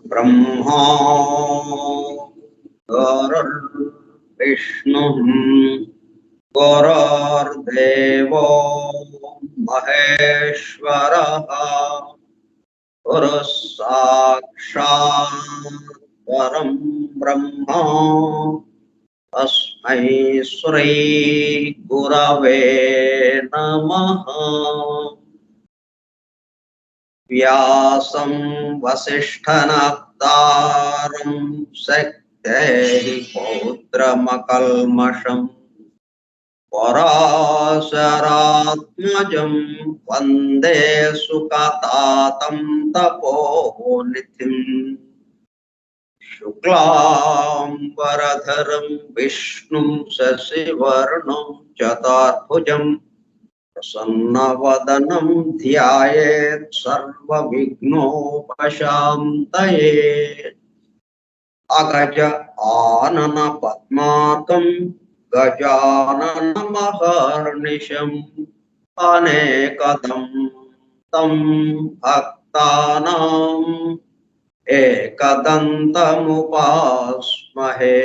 ब्रह्मा विष्णु गुरुर्देवो महेश्वरः गुरुः साक्षात् परं ब्रह्म तस्मै श्री गुरवे नमः। व्यासं वसिष्ठनप्तारं शक्तेः पौत्रमकल्मषम् पराशरात्मजं वन्दे सुखतातं तपोनिधिम्। शुक्लाम्बरधरं विष्णुं शशिवर्णं चतुर्भुजम् प्रसन्नवदनं ध्यायेत् सर्वविघ्नोपशान्तये। अगज आनन पद्मार्कं गजाननमहर्निशम् अनेकदं तं भक्तानाम् एकदन्तमुपास्महे।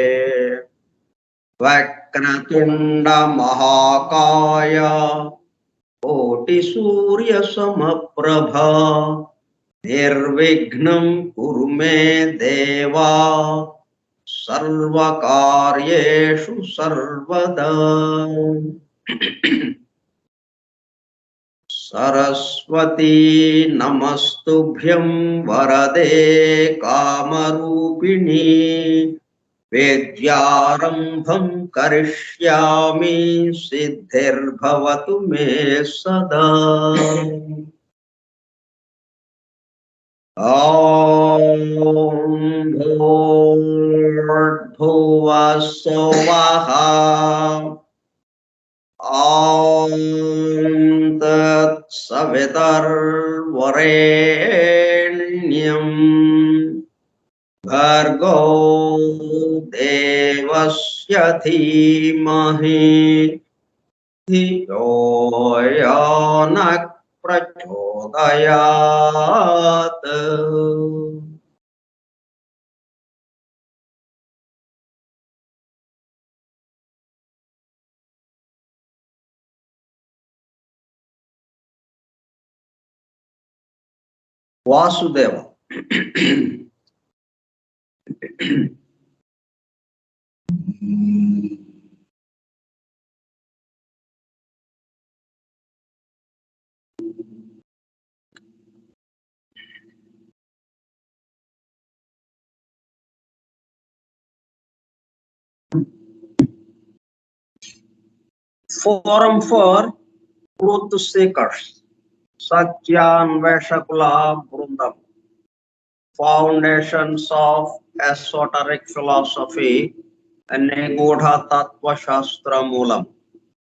वक्रतुण्ड महाकाय कोटिसूर्यसमप्रभा निर्विघ्नं कुरु मे देवा सर्वकार्येषु सर्वदा। सरस्वती नमस्तुभ्यं वरदे कामरूपिणी विद्यारम्भं करिष्यामि सिद्धिर्भवतु मे सदा। ॐ भूर्भुवः स्वः ॐ तत्सवितुर्वरेण्यं भर्गो देवस्य धीमहि धियो यो नः प्रचोदयात्। Vasudev Forum for Truth Seekers, Satyanveshakula Brundam, Foundations of Esoteric Philosophy and Nigodha Tattva Shastra Moolam.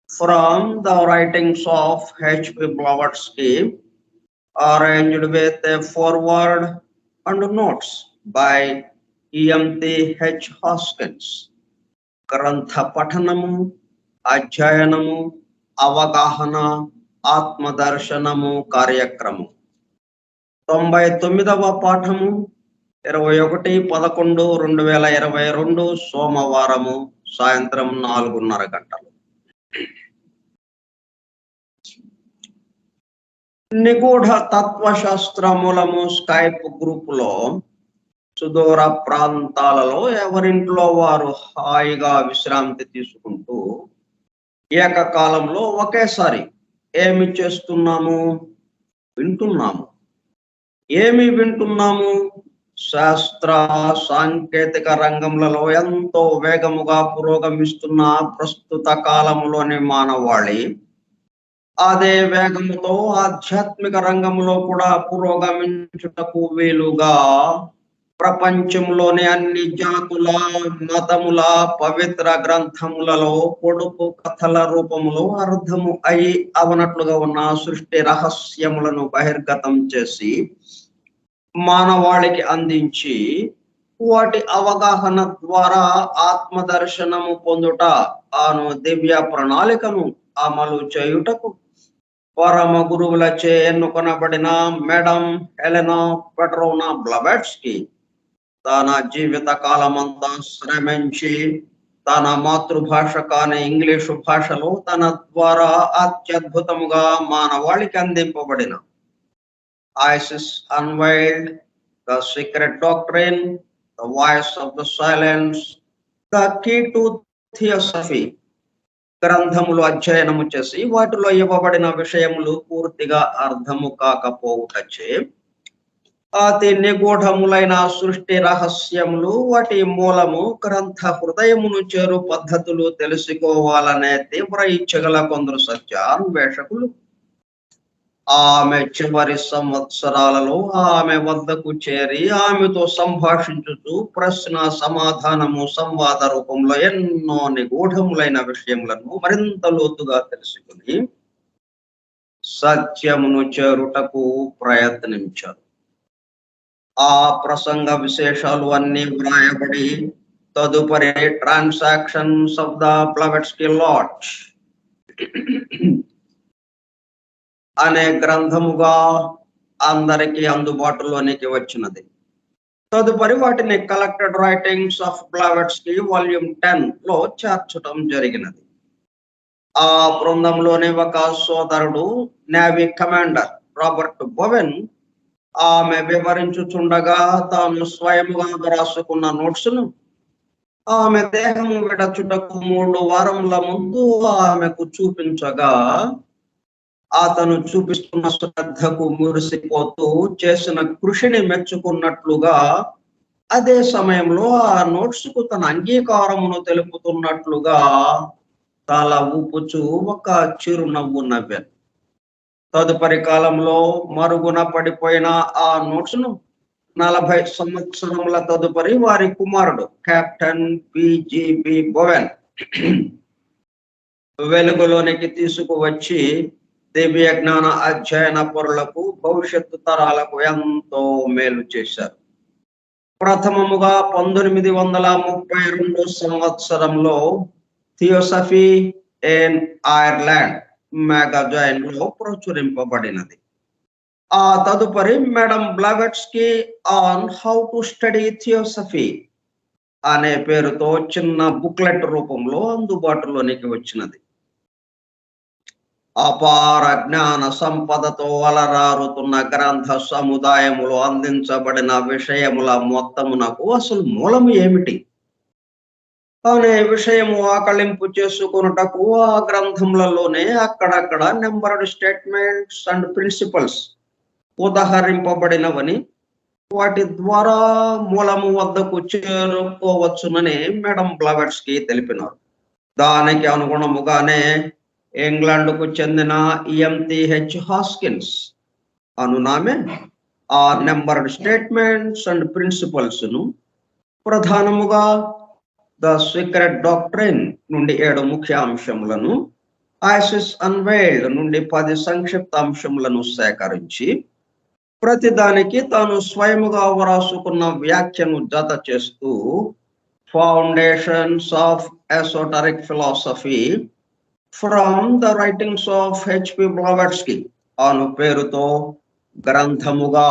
From the writings of H.P. Blavatsky, arranged with a foreword and notes by E.M.T.H. Hoskins. Grantha Patanamu, Adhyayanamu, Avagahana, Atmadarshanamu Karyakramu. 99వ పాఠము 21/11/2022 సోమవారము సాయంత్రం 4:30 గంటలు. నిగూఢ తత్వశాస్త్ర మూలము Skype group లో సుదూర ప్రాంతాలలో ఎవరింట్లో వారు హాయిగా విశ్రాంతి తీసుకుంటూ ఏకకాలంలో ఒకేసారి ఏమి చేస్తున్నాము, వింటున్నాము. ఏమి వింటున్నాము? శాస్త్ర సాంకేతిక రంగములలో ఎంతో వేగముగా పురోగమిస్తున్న ప్రస్తుత కాలములోని మానవాళి అదే వేగముతో ఆధ్యాత్మిక రంగంలో కూడా పురోగమించుటకు వీలుగా ప్రపంచంలోని అన్ని జాతుల మతముల పవిత్ర గ్రంథములలో పొడుపు కథల రూపములో అర్థము అయి అవనట్లుగా ఉన్న సృష్టి రహస్యములను బహిర్గతం చేసి మానవాళికి అందించి వాటి అవగాహన ద్వారా ఆత్మదర్శనము పొందుట అను దివ్య ప్రణాళికను అమలు చేయుటకు పరమ గురువులచే ఎన్నుకొనబడిన మేడం హెలెనా పెట్రోనా బ్లవెట్స్కీ తన జీవిత కాలమంతా శ్రమించి తన మాతృభాష కాని ఇంగ్లీషు భాషలో తన ద్వారా అత్యద్భుతముగా మానవాళికి అందింపబడిన ISIS Unveiled, The Secret Doctrine, The Voice of the Silence, The Key to Theosophy గ్రంథములు అధ్యయనము చేసి వాటిలో ఇవ్వబడిన విషయములు పూర్తిగా అర్థము కాకపోవుటచే అతి నిగూఢములైన సృష్టి రహస్యములు వాటి మూలము గ్రంథ హృదయమును చేరు పద్ధతులు తెలుసుకోవాలనే తీవ్ర ఇచ్చగల కొందరు సత్యాన్వేషకులు ఆమె చివరి సంవత్సరాలలో ఆమె వద్దకు చేరి ఆమెతో సంభాషించుతూ ప్రశ్న సమాధానము సంవాద రూపంలో ఎన్నో నిగూఢములైన విషయములను మరింత లోతుగా తెలుసుకుని సత్యమును చేరుటకు ప్రయత్నించారు. ఆ ప్రసంగ విశేషాలు అన్ని వ్రాయబడి తదుపరి transactions of the Blavatsky lodge అనే గ్రంథముగా అందరికీ అందుబాటులోనికి వచ్చినది. తదుపరి వాటిని collected writings of Blavatsky volume 10 లో చేర్చడం జరిగినది. ఆ బృందంలోని ఒక సోదరుడు నేవీ కమాండర్ రాబర్ట్ బోవెన్ ఆమె వివరించుచుండగా తాను స్వయముగా రాసుకున్న నోట్స్ను ఆమె దేహము విడచుటకు 3 వారముల ముందు ఆమెకు చూపించగా అతను చూపిస్తున్న శ్రద్ధకు మురిసిపోతూ చేసిన కృషిని మెచ్చుకున్నట్లుగా అదే సమయంలో ఆ నోట్స్ కు తన అంగీకారమును తెలుపుతున్నట్లుగా తల ఊపుచూ ఒక చిరునవ్వు నవ్వాను. తదుపరి కాలంలో మరుగున పడిపోయిన ఆ నోట్స్ ను 40 సంవత్సరముల తదుపరి వారి కుమారుడు కెప్టెన్ పిజిబి బోవెన్ వెలుగులోనికి తీసుకువచ్చి దివ్య జ్ఞాన అధ్యయన పరులకు భవిష్యత్తు తరాలకు ఎంతో మేలు చేశారు. ప్రథమముగా 1932 సంవత్సరంలో థియోసఫీ ఇన్ ఐర్లాండ్ మ్యాగజైన్ లో ప్రచురింపబడినది. ఆ తదుపరి madam Blavatsky on how to study theosophy అనే పేరుతో చిన్న బుక్లెట్ రూపంలో అందుబాటులోనికి వచ్చినది. అపార జ్ఞాన సంపదతో అలరారుతున్న గ్రంథ సముదాయములో అందించబడిన విషయముల మొత్తమునకు అసలు మూలము ఏమిటి అనే విషయము ఆకళింపు చేసుకున్నటకు ఆ గ్రంథములలోనే అక్కడక్కడ నెంబర్డ్ స్టేట్మెంట్స్ అండ్ ప్రిన్సిపల్స్ ఉదహరింపబడినవని వాటి ద్వారా మూలము వద్దకు చేరుకోవచ్చునని మేడం బ్లవెట్స్కీ తెలిపినారు. దానికి అనుగుణముగానే ఇంగ్లాండ్కు చెందిన ఎంటిహెచ్ హాస్కిన్స్ అనునామే ఆ నెంబర్డ్ స్టేట్మెంట్స్ అండ్ ప్రిన్సిపల్స్ ను ప్రధానముగా ద సీక్రెట్ డాక్ట్రైన్ నుండి 7 ముఖ్య అంశములను, ఐసిస్ అన్వెయిల్డ్ నుండి 10 సంక్షిప్త అంశములను సేకరించి ప్రతిదానికి తాను స్వయముగా వ్రాసుకున్న వ్యాఖ్యను జత చేస్తూ foundations of esoteric philosophy from the writings of HP Blavatsky అను పేరుతో గ్రంథముగా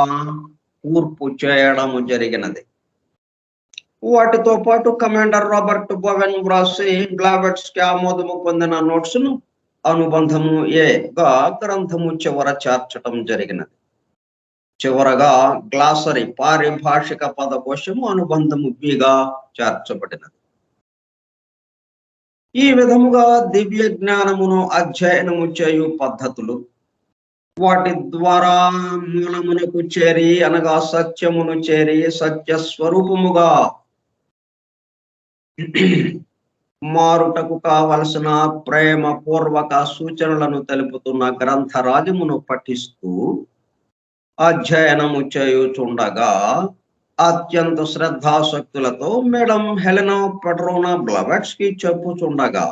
కూర్పు చేయడము జరిగినది. వాటితో పాటు కమాండర్ రాబర్ట్ బోవెన్ వ్రాసి బ్లవెట్స్కీ ఆమోదము పొందిన నోట్స్ ను అనుబంధము ఏగా గ్రంథము చివర చేర్చడం జరిగినది. చివరగా గ్లాసరీ పారిభాషిక పదకోశము అనుబంధము బిగా చేర్చబడినది. ఈ విధముగా దివ్య జ్ఞానమును అధ్యయనము చేయు పద్ధతులు వాటి ద్వారా మూలమునకు చేరి అనగా సత్యమును చేరి సత్య స్వరూపముగా మారుటకు కావలసిన ప్రేమ పూర్వక సూచనలను తెలుపుతున్న గ్రంథరాజమును పఠిస్తూ అధ్యయనము చేయుచుండగా అత్యంత శ్రద్ధాశక్తులతో మేడం హెలెనా పెట్రోనా బ్లవెట్స్కి చెప్పుచుండగా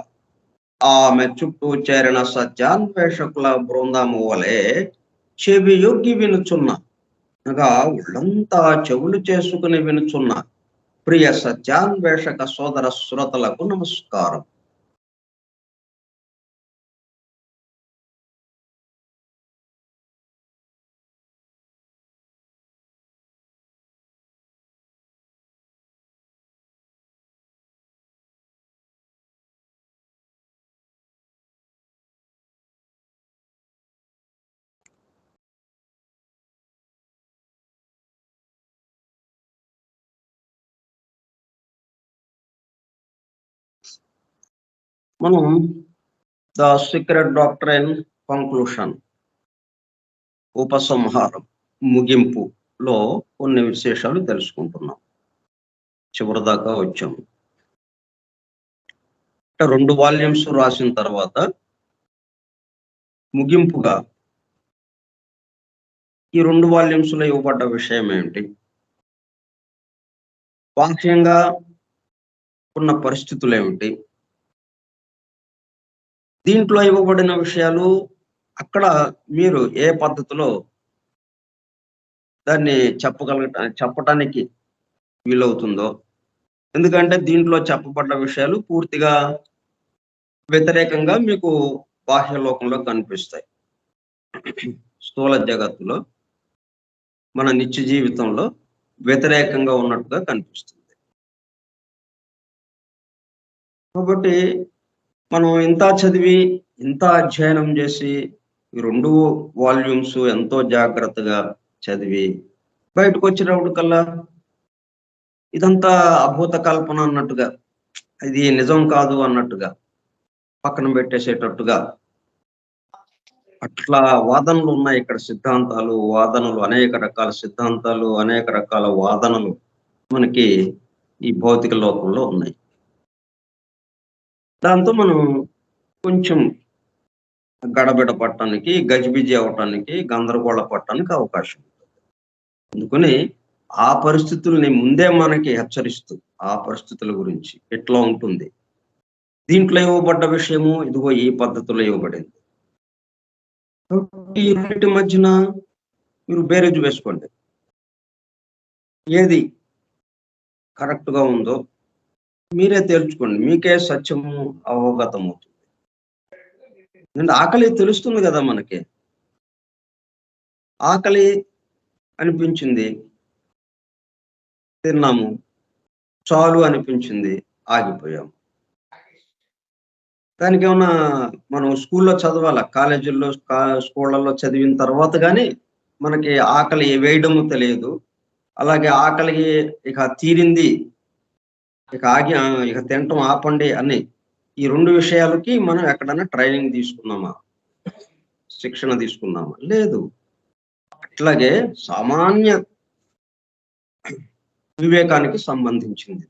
ఆమె చుట్టూ చేరిన సత్యాన్వేషకుల బృందము వలె చెవి యొగ్గి వినుచున్న అనగా ఒళ్ళంతా చెవులు చేసుకుని వినుచున్న ప్రియ సత్యాన్వేషక సోదర శ్రోతలకు నమస్కారం. మనం ద సీక్రెట్ డాక్ట్రైన్ కంక్లూషన్ ఉపసంహారం ముగింపులో కొన్ని విశేషాలు తెలుసుకుంటున్నాం. చివరి దాకా వచ్చాము. 2 వాల్యూమ్స్ రాసిన తర్వాత ముగింపుగా ఈ 2 వాల్యూమ్స్ లో ఇవ్వబడ్డ విషయం ఏమిటి, బాహ్యంగా ఉన్న పరిస్థితులు ఏమిటి, దీంట్లో ఇవ్వబడిన విషయాలు అక్కడ మీరు ఏ పద్ధతిలో దాన్ని చెప్పటానికి వీలవుతుందో. ఎందుకంటే దీంట్లో చెప్పబడ్డ విషయాలు పూర్తిగా వ్యతిరేకంగా మీకు బాహ్య లోకంలో కనిపిస్తాయి. స్థూల జగత్తులో మన నిత్య జీవితంలో వ్యతిరేకంగా ఉన్నట్టుగా కనిపిస్తుంది. కాబట్టి మనం ఇంత చదివి ఇంత అధ్యయనం చేసి ఈ 2 వాల్యూమ్స్ ఎంతో జాగ్రత్తగా చదివి బయటకు వచ్చినప్పటికల్లా ఇదంతా అభూత కల్పన అన్నట్టుగా, ఇది నిజం కాదు అన్నట్టుగా పక్కన పెట్టేసేటట్టుగా అట్లా వాదనలు ఉన్నాయి. ఇక్కడ సిద్ధాంతాలు, వాదనలు, అనేక రకాల సిద్ధాంతాలు, అనేక రకాల వాదనలు మనకి ఈ భౌతిక లోకంలో ఉన్నాయి. దాంతో మనం కొంచెం గడబిడ పట్టడానికి, గజిబిజి అవటానికి, గందరగోళ పట్టడానికి అవకాశం ఉంటుంది. అందుకని ఆ పరిస్థితుల్ని ముందే మనకి హెచ్చరిస్తూ, ఆ పరిస్థితుల గురించి ఎట్లా ఉంటుంది, దీంట్లో ఇవ్వబడ్డ విషయము ఇదిగో ఈ పద్ధతిలో ఇవ్వబడింది. ఈ రెండింటి మధ్యన మీరు బేరేజ్ వేసుకోండి, ఏది కరెక్ట్ గా ఉందో మీరే తేల్చుకోండి, మీకే సత్యము అవగతం అవుతుంది. ఆకలి తెలుస్తుంది కదా మనకి, ఆకలి అనిపించింది, తిన్నాము, చాలు అనిపించింది, ఆగిపోయాము. దానికి ఏమన్నా మనం స్కూల్లో చదవాలా, కాలేజీల్లో స్కూళ్ళల్లో చదివిన తర్వాత కానీ మనకి ఆకలి వేయడము తెలియదు. అలాగే ఆకలి ఇక తీరింది, ఇక ఇక తినటం ఆపండి అని ఈ 2 విషయాలకి మనం ఎక్కడన్నా ట్రైనింగ్ తీసుకున్నామా, శిక్షణ తీసుకున్నామా? లేదు. అట్లాగే సామాన్య వివేకానికి సంబంధించింది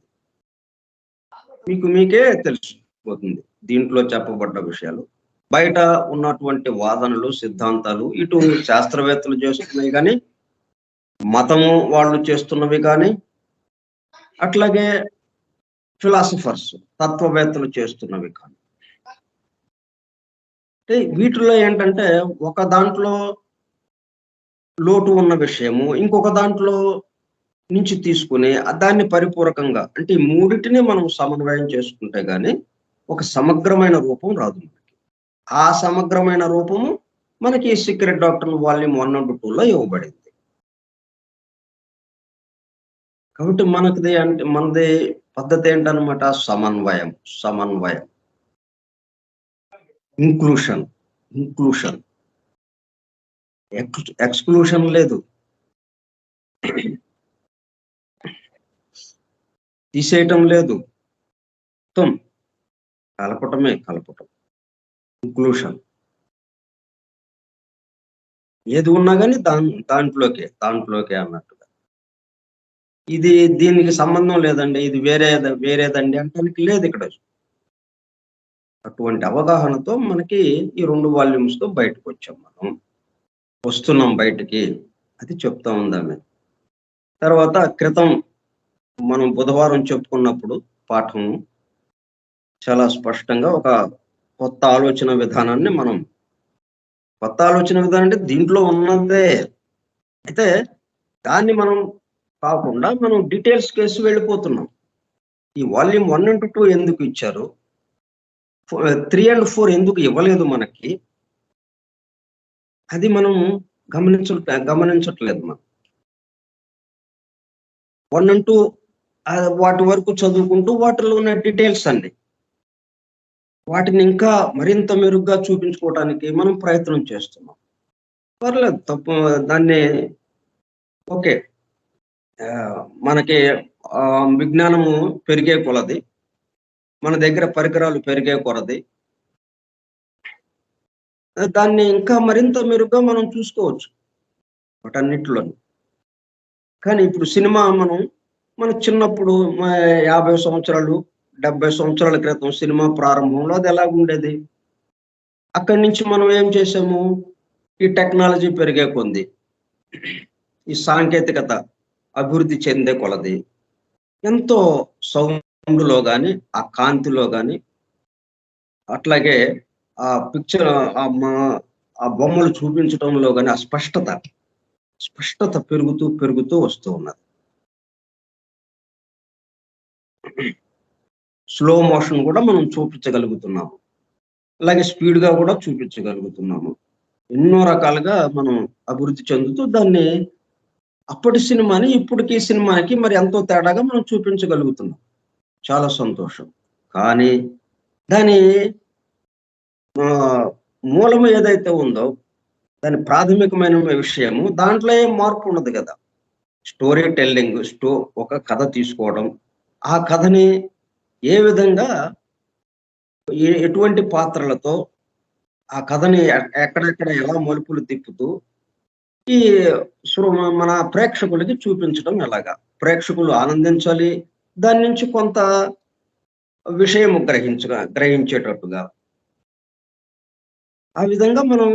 మీకే తెలిసిపోతుంది దీంట్లో చెప్పబడ్డ విషయాలు. బయట ఉన్నటువంటి వాదనలు, సిద్ధాంతాలు ఇటు శాస్త్రవేత్తలు చేస్తున్నవి కానీ, మతము వాళ్ళు చేస్తున్నవి కానీ, అట్లాగే ఫిలాసఫర్స్, తత్వవేత్తలు చేస్తున్నవి కానీ, అంటే వీటిలో ఏంటంటే ఒక దాంట్లో లోటు ఉన్న విషయము ఇంకొక దాంట్లో నుంచి తీసుకుని దాన్ని పరిపూరకంగా, అంటే ఈ మూడిటిని మనం సమన్వయం చేసుకుంటే గాని ఒక సమగ్రమైన రూపం రాదు మనకి. ఆ సమగ్రమైన రూపము మనకి సీక్రెట్ డాక్టర్ వాల్యూమ్ 1 and 2లో ఇవ్వబడింది. కాబట్టి మనది పద్ధతి ఏంటనమాట, సమన్వయం. ఇంక్లూషన్ ఎక్స్క్లూషన్ లేదు, తీసేయటం లేదు, మొత్తం కలపటం. ఇంక్లూషన్. ఏది ఉన్నా కానీ దాంట్లోకే అన్నట్టుగా. ఇది దీనికి సంబంధం లేదండి, ఇది వేరేదండి అంటానికి లేదు ఇక్కడ. అటువంటి అవగాహనతో మనకి ఈ 2 వాల్యూమ్స్‌తో బయటకొచ్చాం మనం. వస్తున్నాం బయటికి. అది చెప్తా ఉందామె. తర్వాత క్రితం మనం బుధవారం చెప్పుకున్నప్పుడు పాఠం చాలా స్పష్టంగా ఒక కొత్త ఆలోచన విధానాన్ని కొత్త ఆలోచన విధానం అంటే దీంట్లో ఉన్నదే. అయితే దాన్ని మనం కాకుండా మనం డీటెయిల్స్ కేసి వెళ్ళిపోతున్నాం. ఈ వాల్యూమ్ 1 అండ్ 2 ఎందుకు ఇచ్చారు? 3 అండ్ 4 ఎందుకు ఇవ్వలేదు మనకి? అది మనం గమనించట్లేదు మనం. 1 అండ్ 2 వాటి వరకు చదువుకుంటూ వాటిలో ఉన్న డీటెయిల్స్ అండి. వాటిని ఇంకా మరింత మెరుగ్గా చూపించుకోవటానికి మనం ప్రయత్నం చేస్తున్నాం. పర్లేదు, తప్పు దాన్ని ఓకే. మనకి విజ్ఞానము పెరిగే కొలది, మన దగ్గర పరికరాలు పెరిగే కొలది దాన్ని ఇంకా మరింత మెరుగ్గా మనం చూసుకోవచ్చు వాటన్నిటిలోని. కానీ ఇప్పుడు సినిమా మన చిన్నప్పుడు 50 సంవత్సరాలు, 70 సంవత్సరాల క్రితం సినిమా ప్రారంభంలో అది ఎలాగుండేది? అక్కడి నుంచి మనం ఏం చేసాము? ఈ టెక్నాలజీ పెరిగే కొంది, ఈ సాంకేతికత అభివృద్ధి చెందే కొలది ఎంతో సౌండ్‌లో గాని, ఆ కాంతిలో గాని, అట్లాగే ఆ పిక్చర్ ఆ బొమ్మలు చూపించటంలో గాని, ఆ స్పష్టత పెరుగుతూ వస్తూ ఉన్నది. స్లో మోషన్ కూడా మనం చూపించగలుగుతున్నాము. అలాగే స్పీడ్‌గా కూడా చూపించగలుగుతున్నాము. ఎన్నో రకాలుగా మనం అభివృద్ధి చెందుతూ దాన్ని అప్పటి సినిమాని, ఇప్పటికి సినిమాకి మరి ఎంతో తేడాగా మనం చూపించగలుగుతున్నాం. చాలా సంతోషం. కానీ దాని మూలం ఏదైతే ఉందో, దాని ప్రాథమికమైన విషయము దాంట్లో ఏం మార్పు ఉండదు కదా! స్టోరీ టెల్లింగ్, ఒక కథ తీసుకోవడం, ఆ కథని ఏ విధంగా ఎటువంటి పాత్రలతో ఆ కథని ఎక్కడెక్కడ ఎలా మలుపులు తిప్పుతూ ఈ మన ప్రేక్షకులకి చూపించడం ఎలాగా? ప్రేక్షకులు ఆనందించాలి. దాని నుంచి కొంత విషయం గ్రహించేటట్టుగా. ఆ విధంగా మనం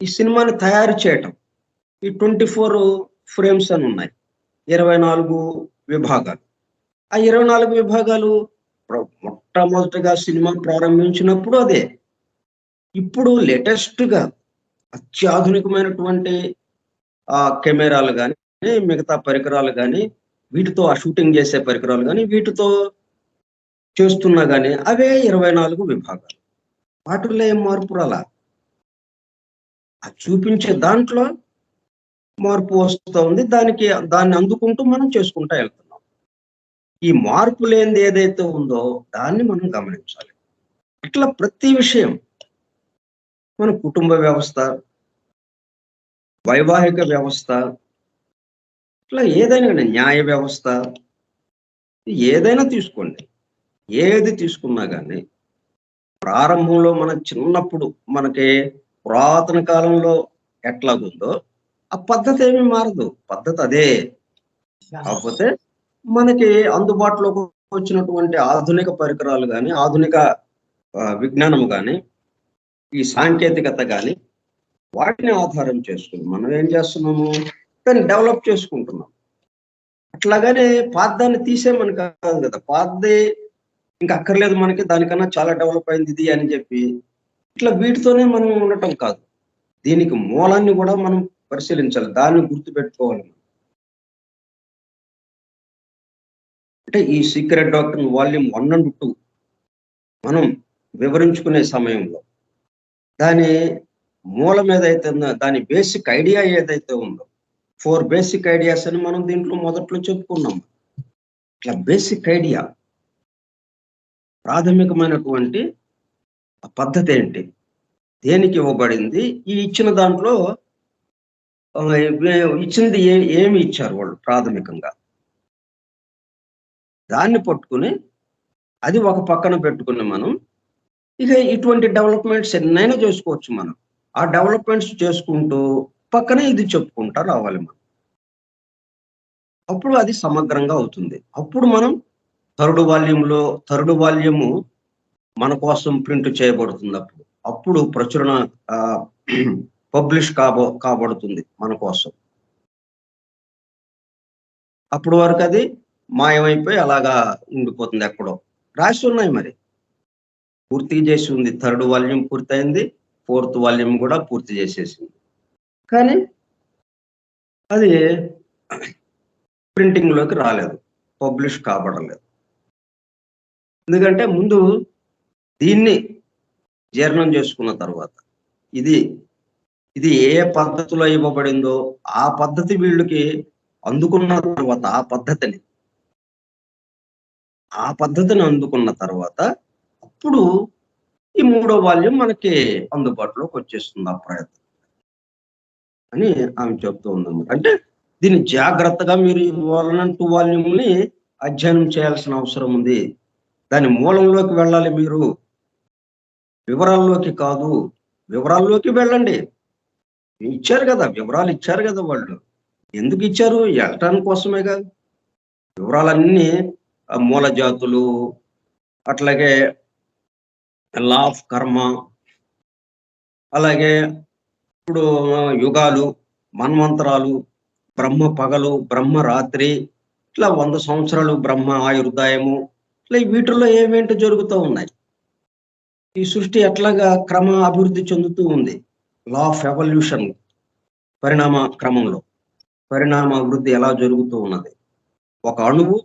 ఈ సినిమాని తయారు చేయటం. ఈ 24 ఫ్రేమ్స్ అని ఉన్నాయి. 24 విభాగాలు. ఆ 24 విభాగాలు మొట్టమొదటిగా సినిమా ప్రారంభించినప్పుడు అదే. ఇప్పుడు లేటెస్ట్‌గా అత్యాధునికమైనటువంటి కెమెరాలు గాని, మిగతా పరికరాలు గాని, వీటితో ఆ షూటింగ్ చేసే పరికరాలు గాని, వీటితో చేస్తున్నా గాని అవే 24 విభాగాలు. వాటిల్లో ఏం మార్పు రాలా. చూపించే దాంట్లో మార్పు వస్తా ఉంది. దాన్ని అందుకుంటూ మనం చేసుకుంటా వెళ్తున్నాం. ఈ మార్పు లేనిది ఏదైతే ఉందో దాన్ని మనం గమనించాలి. ఇట్లా ప్రతి విషయం మన కుటుంబ వ్యవస్థ, వైవాహిక వ్యవస్థ, ఇట్లా ఏదైనా న్యాయ వ్యవస్థ, ఏదైనా తీసుకోండి. ఏది తీసుకున్నా గాని ప్రారంభంలో మన చిన్నప్పుడు మనకి పురాతన కాలంలో ఎట్లాగుందో ఆ పద్ధతి ఏమీ మారదు. పద్ధతి అదే. కాకపోతే మనకి అందుబాటులోకి వచ్చినటువంటి ఆధునిక పరికరాలు గాని, ఆధునిక విజ్ఞానం గాని, ఈ సాంకేతికత గాని వాటిని ఆధారం చేసుకొని మనం ఏం చేస్తున్నాము? దాన్ని డెవలప్ చేసుకుంటున్నాం. అట్లాగనే పాతదాన్ని తీసేయమని కాదు కదా! పాతది ఇంక అక్కర్లేదు మనకి, దానికన్నా చాలా డెవలప్ అయింది ఇది అని చెప్పి ఇట్లా వీటితోనే మనం ఉండటం కాదు. దీనికి మూలాన్ని కూడా మనం పరిశీలించాలి. దాన్ని గుర్తుపెట్టుకోవాలి. అంటే ఈ సీక్రెట్ డాక్టర్ వాల్యూమ్ 1 అండ్ 2 మనం వివరించుకునే సమయంలో దాని మూలం ఏదైతే ఉందో, దాని బేసిక్ ఐడియా ఏదైతే ఉందో, 4 బేసిక్ ఐడియాస్ అని మనం దీంట్లో మొదట్లో చెప్పుకున్నాం. ఇట్లా బేసిక్ ఐడియా, ప్రాథమికమైనటువంటి పద్ధతి ఏంటి? దేనికి ఇవ్వబడింది? ఈ ఇచ్చిన దాంట్లో ఇచ్చింది ఏమి ఇచ్చారు వాళ్ళు ప్రాథమికంగా? దాన్ని పట్టుకుని అది ఒక పక్కన పెట్టుకుని మనం ఇక ఇటువంటి డెవలప్‌మెంట్స్ ఎన్నైనా చేసుకోవచ్చు మనం. ఆ డెవలప్మెంట్స్ చేసుకుంటూ పక్కనే ఇది చెప్పుకుంటా రావాలి మనం. అప్పుడు అది సమగ్రంగా అవుతుంది. అప్పుడు మనం థర్డ్ వాల్యూము మన కోసం ప్రింట్ చేయబడుతుంది అప్పుడు. అప్పుడు ప్రచురణ ఆహ్, పబ్లిష్ కాబడుతుంది మన కోసం. అప్పటి వరకు అది మాయమైపోయి అలాగా ఉండిపోతుంది ఎక్కడో. రాసి ఉన్నాయి మరి. పూర్తి చేసి ఉంది. థర్డ్ వాల్యూమ్ పూర్తయింది. ఫోర్త్ వాల్యూమ్ కూడా పూర్తి చేసేసింది. కానీ అది ప్రింటింగ్‌లోకి రాలేదు. పబ్లిష్ కాబడలేదు. ఎందుకంటే ముందు దీన్ని జీర్ణం చేసుకున్న తర్వాత ఇది ఇది ఏ పద్ధతిలో ఇవ్వబడిందో ఆ పద్ధతి వీళ్ళకి అందుకున్న తర్వాత ఆ పద్ధతిని అందుకున్న తర్వాత అప్పుడు ఈ మూడో వాల్యూమ్ మనకి అందుబాటులోకి వచ్చేస్తుంది ఆ ప్రయత్నం అని ఆమె చెప్తూ ఉందన్నమాట. అంటే దీన్ని జాగ్రత్తగా మీరు 1 and 2 వాల్యూమ్‌ని అధ్యయనం చేయాల్సిన అవసరం ఉంది. దాని మూలంలోకి వెళ్ళాలి మీరు. వివరాల్లోకి కాదు. వివరాల్లోకి వెళ్ళండి. ఇచ్చారు గదా! వివరాలు ఇచ్చారు గదా వాళ్ళు. ఎందుకిచ్చారు? ఎలటాని కోసమేగా. వివరాలన్నీ మూల జాతులు, అట్లాగే లా ఆఫ్ కర్మ, అలాగే ఇప్పుడు యుగాలు, మన్వంతరాలు, బ్రహ్మ పగలు, బ్రహ్మ రాత్రి, ఇట్లా 100 సంవత్సరాలు బ్రహ్మ ఆయుర్దాయము, ఇట్లా వీటిల్లో ఏమేంటో జరుగుతూ ఉన్నాయి. ఈ సృష్టి ఎట్లాగా అభివృద్ధి చెందుతూ ఉంది. లా ఆఫ్ ఎవల్యూషన్ పరిణామ క్రమంలో. పరిణామ అభివృద్ధి ఎలా జరుగుతూ ఉన్నది. ఒక అణువు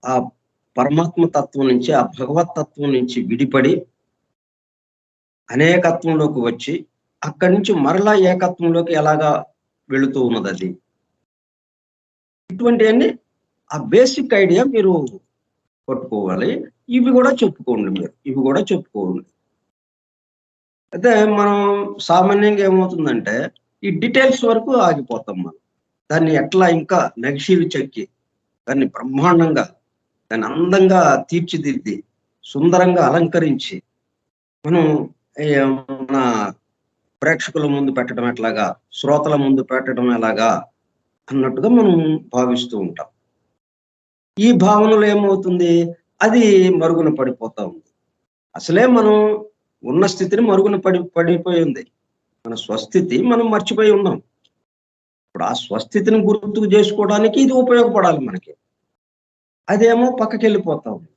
ఆ పరమాత్మ తత్వం నుంచి, ఆ భగవత్ తత్వం నుంచి విడిపడి అనేకత్వంలోకి వచ్చి, అక్కడి నుంచి మరలా ఏకత్వంలోకి ఎలాగా వెళుతూ ఉన్నదది. ఇటువంటియన్నీ ఆ బేసిక్ ఐడియా మీరు పట్టుకోవాలి. ఇవి గూడా చెప్పుకోండి మీరు. ఇవి గూడా చెప్పుకోండి. అయితే మనం సామాన్యంగా ఏమవుతుందంటే, ఈ డీటెయిల్స్ వరకు ఆగిపోతాం మనం. దాన్ని ఎట్లా ఇంకా నగిషీలు చెక్కి, దాన్ని బ్రహ్మాండంగా, దాన్ని అందంగా తీర్చిదిద్ది, సుందరంగా అలంకరించి, మనం మన ప్రేక్షకుల ముందు పెట్టడం ఎట్లాగా, శ్రోతల ముందు పెట్టడం ఎలాగా అన్నట్టుగా మనం భావిస్తూ ఉంటాం. ఈ భావనలో ఏమవుతుంది? అది మరుగున పడిపోతా ఉంది. అసలే మనం ఉన్న స్థితిని మరుగున పడిపోయి ఉంది. మన స్వస్థితి మనం మర్చిపోయి ఉన్నాం. ఇప్పుడు ఆ స్వస్థితిని గుర్తుకు చేసుకోవడానికి ఇది ఉపయోగపడాలి మనకి. అదేమో పక్కకెళ్ళిపోతా ఉంది.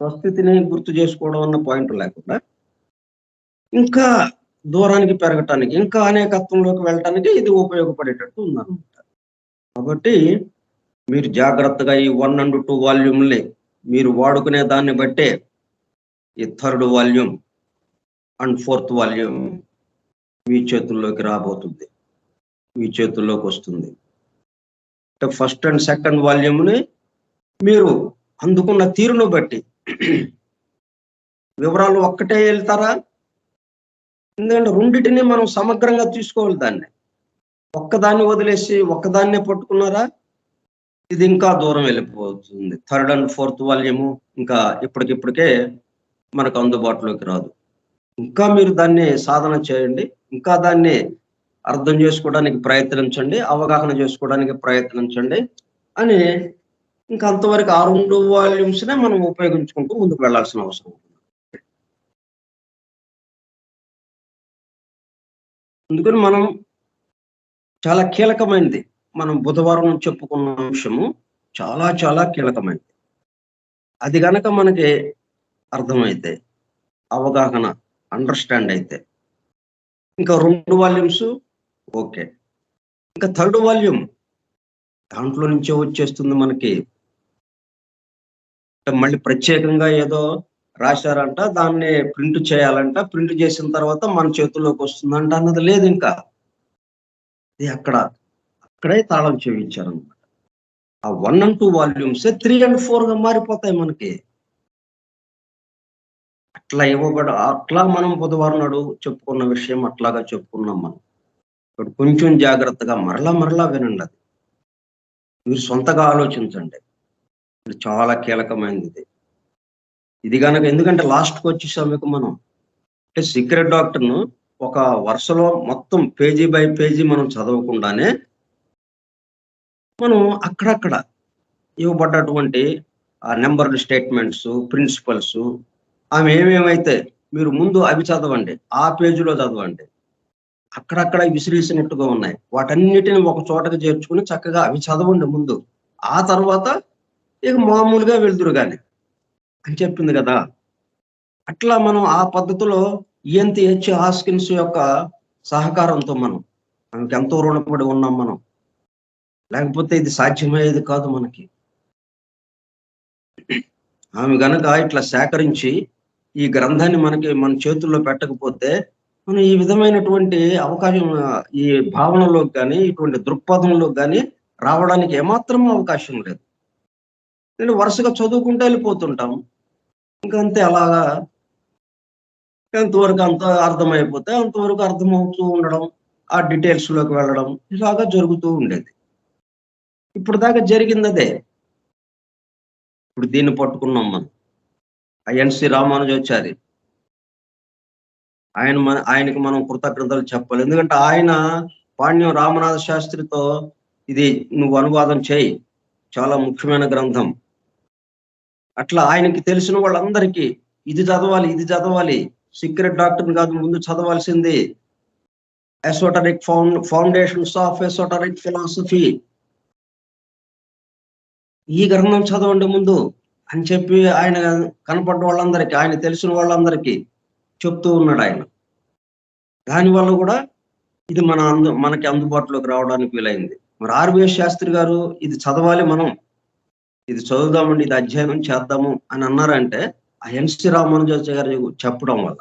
స్వస్థితిని గుర్తు చేసుకోవడం అన్న పాయింట్ లేకుండా ఇంకా దూరానికి పెరగటానికి, ఇంకా అనేకత్వంలోకి వెళ్ళటానికి ఇది ఉపయోగపడేటట్టు ఉందన్నమాట. కాబట్టి మీరు జాగ్రత్తగా ఈ 1 and 2 వాల్యూమ్‌ని మీరు వాడుకునే దాన్ని బట్టే ఈ third volume and fourth volume మీ చేతుల్లోకి రాబోతుంది. మీ చేతుల్లోకి వస్తుంది. ఫస్ట్ అండ్ సెకండ్ వాల్యూమ్‌ని మీరు అందుకున్న తీరును బట్టి వివరాలు ఒక్కటే వెళ్తారా? ఎందుకంటే రెండిటిని మనం సమగ్రంగా తీసుకోవాలి దాన్ని. ఒక్కదాన్ని వదిలేసి ఒక్కదాన్నే పట్టుకున్నారా? ఇది ఇంకా దూరం వెళ్ళిపోతుంది. థర్డ్ అండ్ ఫోర్త్ వాల్యూము ఇంకా ఇప్పటికిప్పటికే మనకు అందుబాటులోకి రాదు. ఇంకా మీరు దాన్ని సాధన చేయండి. ఇంకా దాన్ని అర్థం చేసుకోవడానికి ప్రయత్నించండి. అవగాహన చేసుకోవడానికి ప్రయత్నించండి అని ఇంకా అంతవరకు ఆ 2 వాల్యూమ్స్‌నే మనం ఉపయోగించుకుంటూ ముందుకు వెళ్ళాల్సిన అవసరం ఉంది. అందుకని మనం చాలా కీలకమైనది. మనం బుధవారం చెప్పుకున్న అంశము చాలా చాలా కీలకమైనది. అది గనక మనకి అర్థమైతే, అవగాహన, అండర్‌స్టాండ్ అయితే, ఇంకా 2 వాల్యూమ్స్ ఓకే. ఇంకా థర్డ్ వాల్యూమ్ దాంట్లో నుంచే వచ్చేస్తుంది మనకి. మళ్ళీ ప్రత్యేకంగా ఏదో రాశారంట, దాన్ని ప్రింట్ చేయాలంట. ప్రింట్ చేసిన తర్వాత మన చేతుల్లోకి వస్తుందంట అన్నది లేదింకా. అది అక్కడే తాళం చెవించారన్నమాట. ఆ 1 and 2 వాల్యూమ్సే 3 and 4గా మారిపోతాయి మనకి. అట్లా మనం బుధవారం నాడు చెప్పుకున్న విషయం అట్లాగా చెప్పుకున్నాం మనం. ఇప్పుడు కొంచెం జాగ్రత్తగా మరలా వినండి అది. మీరు సొంతగా ఆలోచించండి. ఇది చాలా కీలకమైనది ఇది. ఇది గనక ఎందుకంటే లాస్ట్‌కొచ్చేసాం ఇక మనం. అంటే సీక్రెట్ డాక్టర్‌ను ఒక వరుసలో మొత్తం పేజీ బై పేజీ మనం చదవకుండానే మనం అక్కడక్కడ ఇవ్వబడ్డటువంటి ఆ నెంబర్డ్ స్టేట్మెంట్స్, ప్రిన్సిపల్స్ ఆమె ఏమేమైతే మీరు ముందు అవి చదవండి. ఆ పేజీలో చదవండి. అక్కడక్కడ విసిరేసినట్టుగా ఉన్నాయి. వాటన్నిటిని ఒక చోటకి చేర్చుకుని చక్కగా అవి చదవండి ముందు. ఆ తర్వాత ఇక మామూలుగా వెళ్దురు గాని అని చెప్పింది కదా! అట్లా మనం ఆ పద్ధతిలో ఈఎన్‌టిహెచ్ హాస్కిన్స్ యొక్క సహకారంతో మనం ఆమెకెంతో రుణపడి ఉన్నాం మనం. లేకపోతే ఇది సాధ్యమయ్యేది కాదు మనకి. ఆమె గనక ఇట్లా సేకరించి ఈ గ్రంథాన్ని మన చేతుల్లో పెట్టకపోతే మనం ఈ విధమైనటువంటి అవకాశం ఈ భావనలోకి గాని, ఇటువంటి దృక్పథంలోకి గాని రావడానికి ఏమాత్రం అవకాశం లేదు. నేను వరుసగా చదువుకుంటూ వెళ్ళిపోతుంటాం. ఇంకంతే అలాగా ఎంతవరకు అంత అర్థమైపోతే అంతవరకు అర్థమవుతూ ఉండడం, ఆ డీటెయిల్స్‌లోకి వెళ్ళడం ఇలాగా జరుగుతూ ఉండేది. ఇప్పుడు దాకా జరిగిందదే. ఇప్పుడు దీన్ని పట్టుకున్నాం మనం. ఆ ఎన్‌సి రామానుజాచారి. ఆయనకి మనం కృతజ్ఞతలు చెప్పాలి. ఎందుకంటే ఆయన పాణ్యం రామనాథ శాస్త్రితో ఇది నువ్వు అనువాదం చేయి. చాలా ముఖ్యమైన గ్రంథం. అట్లా ఆయనకి తెలిసిన వాళ్ళందరికీ ఇది చదవాలి, ఇది చదవాలి. సీక్రెట్ డాక్టర్‌ని కాదు ముందు చదవాల్సింది. Esoteric foundations of esoteric philosophy. ఈ గ్రంథం చదవండి ముందు అని చెప్పి ఆయన కనపడ్డ వాళ్ళందరికీ, ఆయన తెలిసిన వాళ్ళందరికీ చెప్తూ ఉన్నాడాయన. దానివల్ల కూడా ఇది మనకి అందుబాటులోకి రావడానికి వీలైంది. మరి ఆర్‌వీఎస్ శాస్త్రి గారు ఇది చదవాలి మనం. ఇది చదువుదామండి, ఇది అధ్యయనం చేద్దాము అని అన్నారంటే, ఆ ఎన్‌సి రామానుజాచార్య గారు చెప్పడం వల్ల.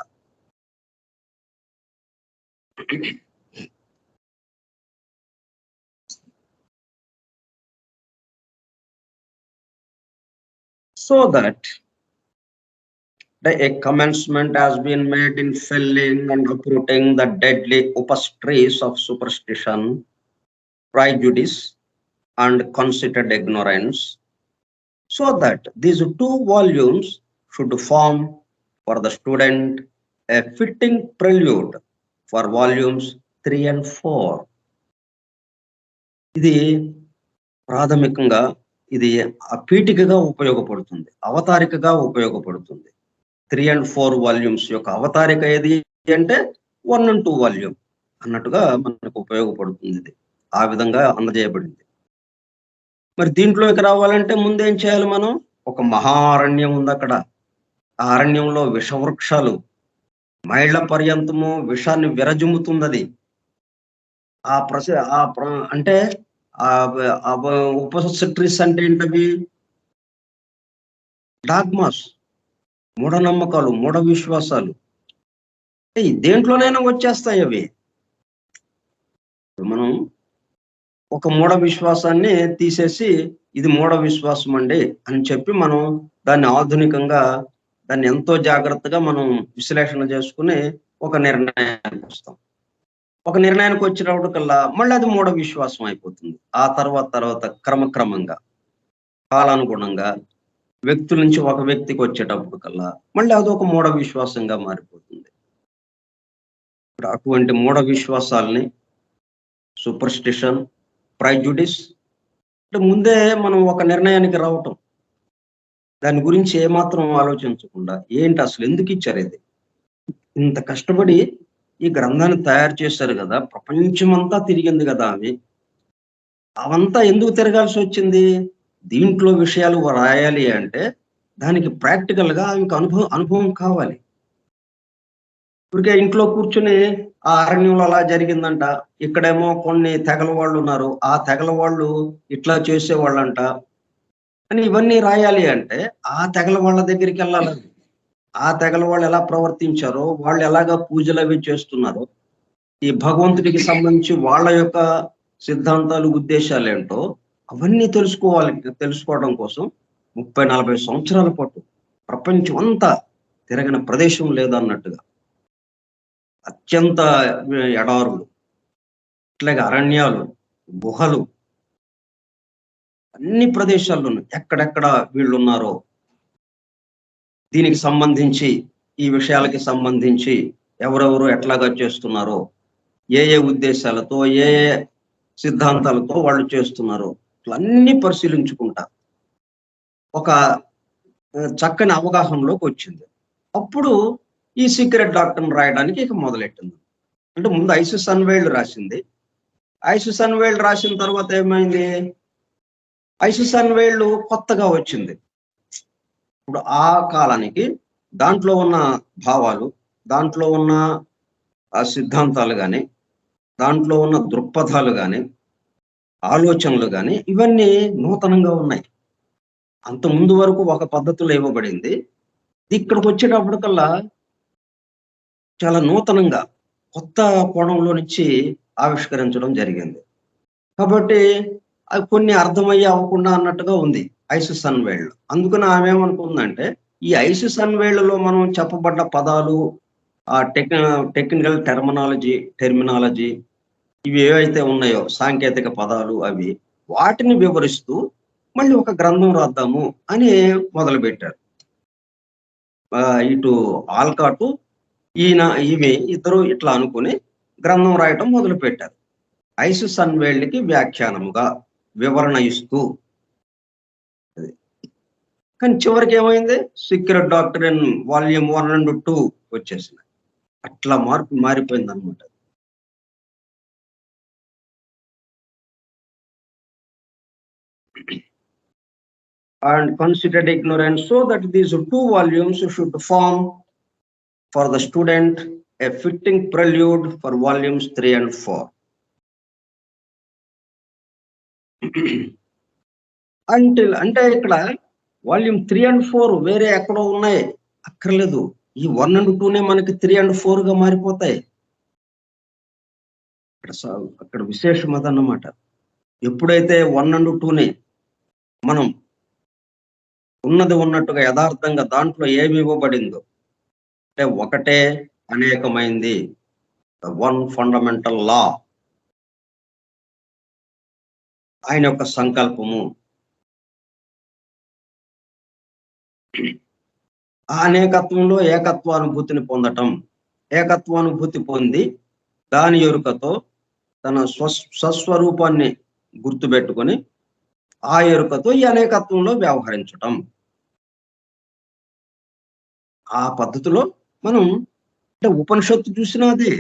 So that a commencement has been made in felling and uprooting the deadly upas trees of superstition, prejudice, and conceited ignorance, so that these two volumes should form for the student a fitting prelude for volumes 3 and 4. ఇది ప్రాథమికంగా ఇది పీఠికగా ఉపయోగపడుతుంది, అవతారికగా ఉపయోగపడుతుంది. 3 and 4 volumes యొక్క అవతారిక ఏది అంటే 1 and 2 volume అన్నట్టుగా మనకు ఉపయోగపడుతుంది. ఇది ఆ విధంగా అందజేయబడింది. మరి దీంట్లోకి రావాలంటే ముందేం చేయాలి మనం? ఒక మహారణ్యం ఉంది అక్కడ. ఆ అరణ్యంలో విషవృక్షాలు మైళ్ళ పర్యంతము విషాన్ని విరజిమ్ముతున్నది. అంటే ఉపసెట్రీస్ అంటే ఏంటవి? డాగ్మాస్, మూఢనమ్మకాలు, మూఢ విశ్వాసాలు దేంట్లోనైనా వచ్చేస్తాయి అవి. మనం ఒక మూఢ విశ్వాసాన్ని తీసేసి ఇది మూఢ విశ్వాసం అండి అని చెప్పి మనం దాన్ని ఆధునికంగా దాన్ని ఎంతో జాగ్రత్తగా మనం విశ్లేషణ చేసుకుని ఒక నిర్ణయానికి వస్తాం. ఒక నిర్ణయానికి వచ్చినప్పటికల్లా మళ్ళీ అది మూఢ విశ్వాసం అయిపోతుంది. ఆ తర్వాత క్రమక్రమంగా కాలానుగుణంగా వ్యక్తుల నుంచి ఒక వ్యక్తికి వచ్చేటప్పటికల్లా మళ్ళీ అదొక మూఢ విశ్వాసంగా మారిపోతుంది. ఇప్పుడు అటువంటి మూఢ విశ్వాసాలని, సూపర్స్టిషన్, ప్రైజుడిస్ అంటే ముందే మనం ఒక నిర్ణయానికి రావటం, దాని గురించి ఏమాత్రం ఆలోచించకుండా ఏంటి అసలు ఎందుకు ఇచ్చారు ఇది, ఇంత కష్టపడి ఈ గ్రంథాన్ని తయారు చేశారు కదా, ప్రపంచమంతా తిరిగింది కదా ఆమె, అవంతా ఎందుకు తిరగాల్సి వచ్చింది? దీంట్లో విషయాలు రాయాలి అంటే దానికి ప్రాక్టికల్ గా ఆమెకు అనుభవం కావాలి. ఇప్పటికే ఇంట్లో కూర్చుని ఆ అరణ్యంలో అలా జరిగిందంట, ఇక్కడేమో కొన్ని తెగల వాళ్ళు ఉన్నారు, ఆ తెగల వాళ్ళు ఇట్లా చేసేవాళ్ళంట అని ఇవన్నీ రాయాలి అంటే ఆ తెగల వాళ్ళ దగ్గరికి వెళ్ళాలి. ఆ తెగల వాళ్ళు ఎలా ప్రవర్తించారో, వాళ్ళు ఎలాగా పూజలు అవి చేస్తున్నారో, ఈ భగవంతుడికి సంబంధించి వాళ్ళ యొక్క సిద్ధాంతాలు, ఉద్దేశాలు ఏంటో అవన్నీ తెలుసుకోవడం కోసం 30-40 సంవత్సరాల పాటు ప్రపంచం అంతా తిరగిన ప్రదేశం లేదన్నట్టుగా అత్యంత ఎడారులు, ఇట్లాగే అరణ్యాలు, గుహలు, అన్ని ప్రదేశాల్లోనూ ఎక్కడెక్కడ వీళ్ళు ఉన్నారో దీనికి సంబంధించి, ఈ విషయాలకి సంబంధించి ఎవరెవరు ఎట్లాగా చేస్తున్నారో, ఏ ఏ ఉద్దేశాలతో, ఏ ఏ సిద్ధాంతాలతో వాళ్ళు చేస్తున్నారు, అన్నీ పరిశీలించుకుంటారు. ఒక చక్కని అవగాహనలోకి వచ్చింది. అప్పుడు ఈ సీక్రెట్ డాక్టర్ని రాయడానికి ఇక మొదలెట్టింది. అంటే ముందు ఐసిస్ అన్వెయిల్డ్ రాసింది. ఐసిస్ అన్వెయిల్డ్ రాసిన తర్వాత ఏమైంది? ఐసిస్ అన్వెయిల్డ్ కొత్తగా వచ్చింది. ఇప్పుడు ఆ కాలానికి దాంట్లో ఉన్న భావాలు, దాంట్లో ఉన్న సిద్ధాంతాలు గాని, దాంట్లో ఉన్న దృక్పథాలు గాని, ఆలోచనలు గాని ఇవన్నీ నూతనంగా ఉన్నాయి. అంత ముందు వరకు ఒక పద్ధతిలో ఇవ్వబడింది. ఇక్కడికొచ్చేటప్పటికల్లా చాలా నూతనంగా కొత్త కోణంలో నుంచి ఆవిష్కరించడం జరిగింది. కాబట్టి అవి కొన్ని అర్థమయ్యే అవ్వకుండా అన్నట్టుగా ఉంది ఐసిస్ అన్వెయిల్డ్. అందుకని ఆమె ఏమనుకుందంటే, ఈ ఐసిస్ అన్వెయిల్డ్‌లో మనం చెప్పబడ్డ పదాలు, ఆ టెక్నికల్ టెర్మినాలజీ ఇవి ఏవైతే ఉన్నాయో సాంకేతిక పదాలు అవి, వాటిని వివరిస్తూ మళ్ళీ ఒక గ్రంథం రాద్దాము అని మొదలుపెట్టారు. ఇటు ఆల్కాటు, ఈమె ఇద్దరు ఇట్లా అనుకుని గ్రంథం రాయటం మొదలుపెట్టారు. ఐసిస్ అన్వెయిల్డ్‌కి వ్యాఖ్యానముగా వివరణ ఇస్తూ. కానీ చివరికి ఏమైంది? సీక్రెట్ డాక్టరీన్ వాల్యూమ్ 1 అండ్ 2 వచ్చేసినాయి. అట్లా మారిపోయిందన్నమాట. And considered ignorant, so that these 2 volumes should form for the student a fitting prelude for volumes 3 and 4. అంటే ఇక్కడ వాల్యూమ్ 3 and 4 వేరే ఎక్కడో ఉన్నాయి, అక్కర్లేదు. ఈ 1 and 2 మనకి 3 and 4గా మారిపోతాయి. అక్కడ విశేషం అదన్నమాట. ఎప్పుడైతే 1 and 2 మనం ఉన్నది ఉన్నట్టుగా యథార్థంగా దాంట్లో ఏమి ఇవ్వబడిందో, అంటే ఒకటే అనేకమైంది, వన్ ఫండమెంటల్ లా, ఆయన యొక్క సంకల్పము, ఆ అనేకత్వంలో ఏకత్వానుభూతిని పొందటం, ఏకత్వానుభూతి పొంది దాని ఎరుకతో తన స్వస్వరూపాన్ని గుర్తుపెట్టుకొని ఆ ఎరుకతో ఈ అనేకత్వంలో వ్యవహరించటం. ఆ పద్ధతిలో మనం అంటే ఉపనిషత్తు చూసినా అదే,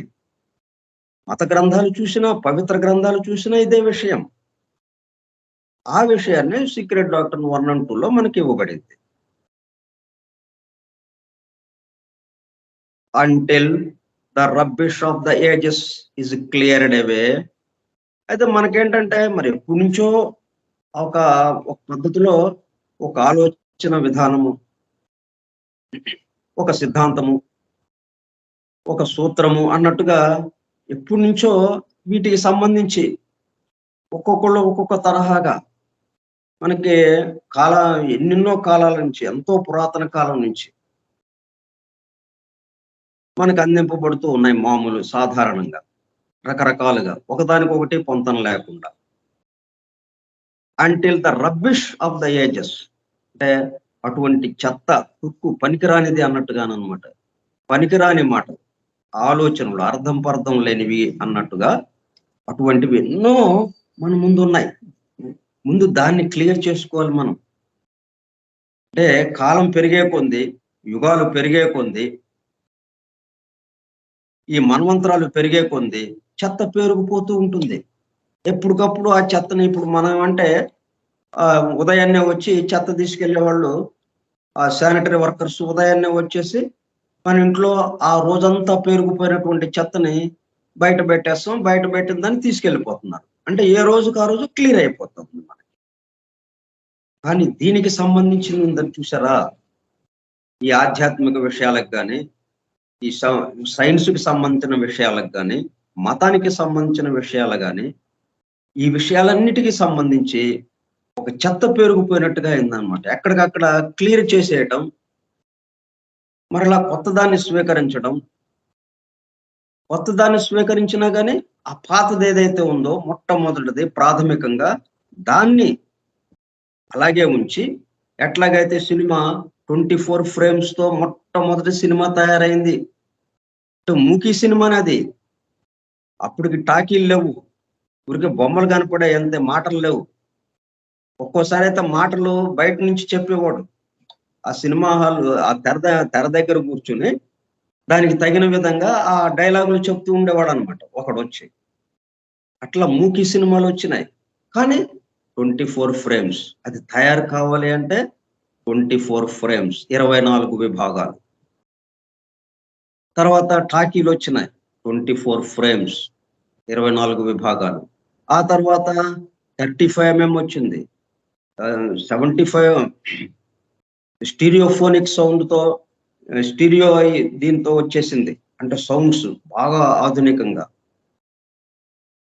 మత గ్రంథాలు చూసినా, పవిత్ర గ్రంథాలు చూసినా ఇదే విషయం. ఆ విషయాన్ని సీక్రెట్ డాక్టర్ 1 and 2లో మనకి ఇవ్వబడింది. Until the rubbish of the ages is cleared away. అయితే మనకేంటంటే మరి ఎప్పటి నుంచో ఒక పద్ధతిలో ఒక ఆలోచన విధానము, ఒక సిద్ధాంతము, ఒక సూత్రము అన్నట్టుగా ఎప్పటి నుంచో వీటికి సంబంధించి ఒక్కొక్కళ్ళు ఒక్కొక్క తరహాగా మనకి ఎన్నెన్నో కాలాల నుంచి, ఎంతో పురాతన కాలం నుంచి మనకు అందింపబడుతూ ఉన్నాయి. మామూలు సాధారణంగా రకరకాలుగా ఒకదానికొకటి పొంతన లేకుండా. Until the rubbish of the ages, అంటే అటువంటి చెత్త, తుక్కు, పనికిరానిది అన్నట్టుగానమాట. పనికిరాని మాట, ఆలోచనలు అర్థం పర్థం లేనివి అన్నట్టుగా అటువంటివి ఎన్నో మన ముందు ఉన్నాయి. ముందు దాన్ని క్లియర్ చేసుకోవాలి మనం. అంటే కాలం పెరిగే కొంది, యుగాలు పెరిగే కొంది, ఈ మన్వంతరాలు పెరిగే కొంది చెత్త పేరుకుపోతూ ఉంటుంది. ఎప్పటికప్పుడు ఆ చెత్తని ఇప్పుడు మనం అంటే ఉదయాన్నే వచ్చి చెత్త తీసుకెళ్లే వాళ్ళు, శానిటరీ వర్కర్స్ ఉదయాన్నే వచ్చేసి మన ఇంట్లో ఆ రోజంతా పేరుకుపోయినటువంటి చెత్తని బయట పెట్టేస్తాం. బయట పెట్టిన దాన్ని తీసుకెళ్ళిపోతున్నారు. అంటే ఏ రోజుకు ఆ రోజు క్లియర్ అయిపోతుంది మనకి. కానీ దీనికి సంబంధించింది ఉందని చూసారా, ఈ ఆధ్యాత్మిక విషయాలకు కానీ, ఈ సైన్స్కి సంబంధించిన విషయాలకు కానీ, మతానికి సంబంధించిన విషయాలు కానీ, ఈ విషయాలన్నిటికీ సంబంధించి ఒక చెత్త పేరుకుపోయినట్టుగా అయిందనమాట. ఎక్కడికక్కడ క్లియర్ చేసేయటం, మరలా కొత్తదాన్ని స్వీకరించడం. కొత్తదాన్ని స్వీకరించినా కానీ ఆ పాతది ఏదైతే ఉందో మొట్టమొదటిది ప్రాథమికంగా దాన్ని అలాగే ఉంచి, ఎట్లాగైతే సినిమా 24 ఫ్రేమ్స్ తో మొట్టమొదటి సినిమా తయారైంది, మూకీ సినిమాని అది. అప్పటికి టాకీలు లేవు, ఊరికే బొమ్మలు కనపడే, అంతే, మాటలు లేవు. ఒక్కోసారి అయితే మాటలు బయట నుంచి చెప్పేవాడు. ఆ సినిమా హాల్ ఆ తెర దగ్గర కూర్చుని దానికి తగిన విధంగా ఆ డైలాగులు చెప్తూ ఉండేవాడు అనమాట ఒకడొచ్చి. అట్లా మూకీ సినిమాలు వచ్చినాయి. కానీ 24 ఫ్రేమ్స్ అది తయారు కావాలి అంటే 24 ఫ్రేమ్స్, 24 విభాగాలు. తర్వాత టాకీలు వచ్చినాయి, 24 ఫ్రేమ్స్, 24 విభాగాలు. ఆ తర్వాత 35mm వచ్చింది. 75 స్టీరియోఫోనిక్ సౌండ్‌తో, స్టీరియో దీంతో వచ్చేసింది. అంటే సౌండ్స్ బాగా ఆధునికంగా.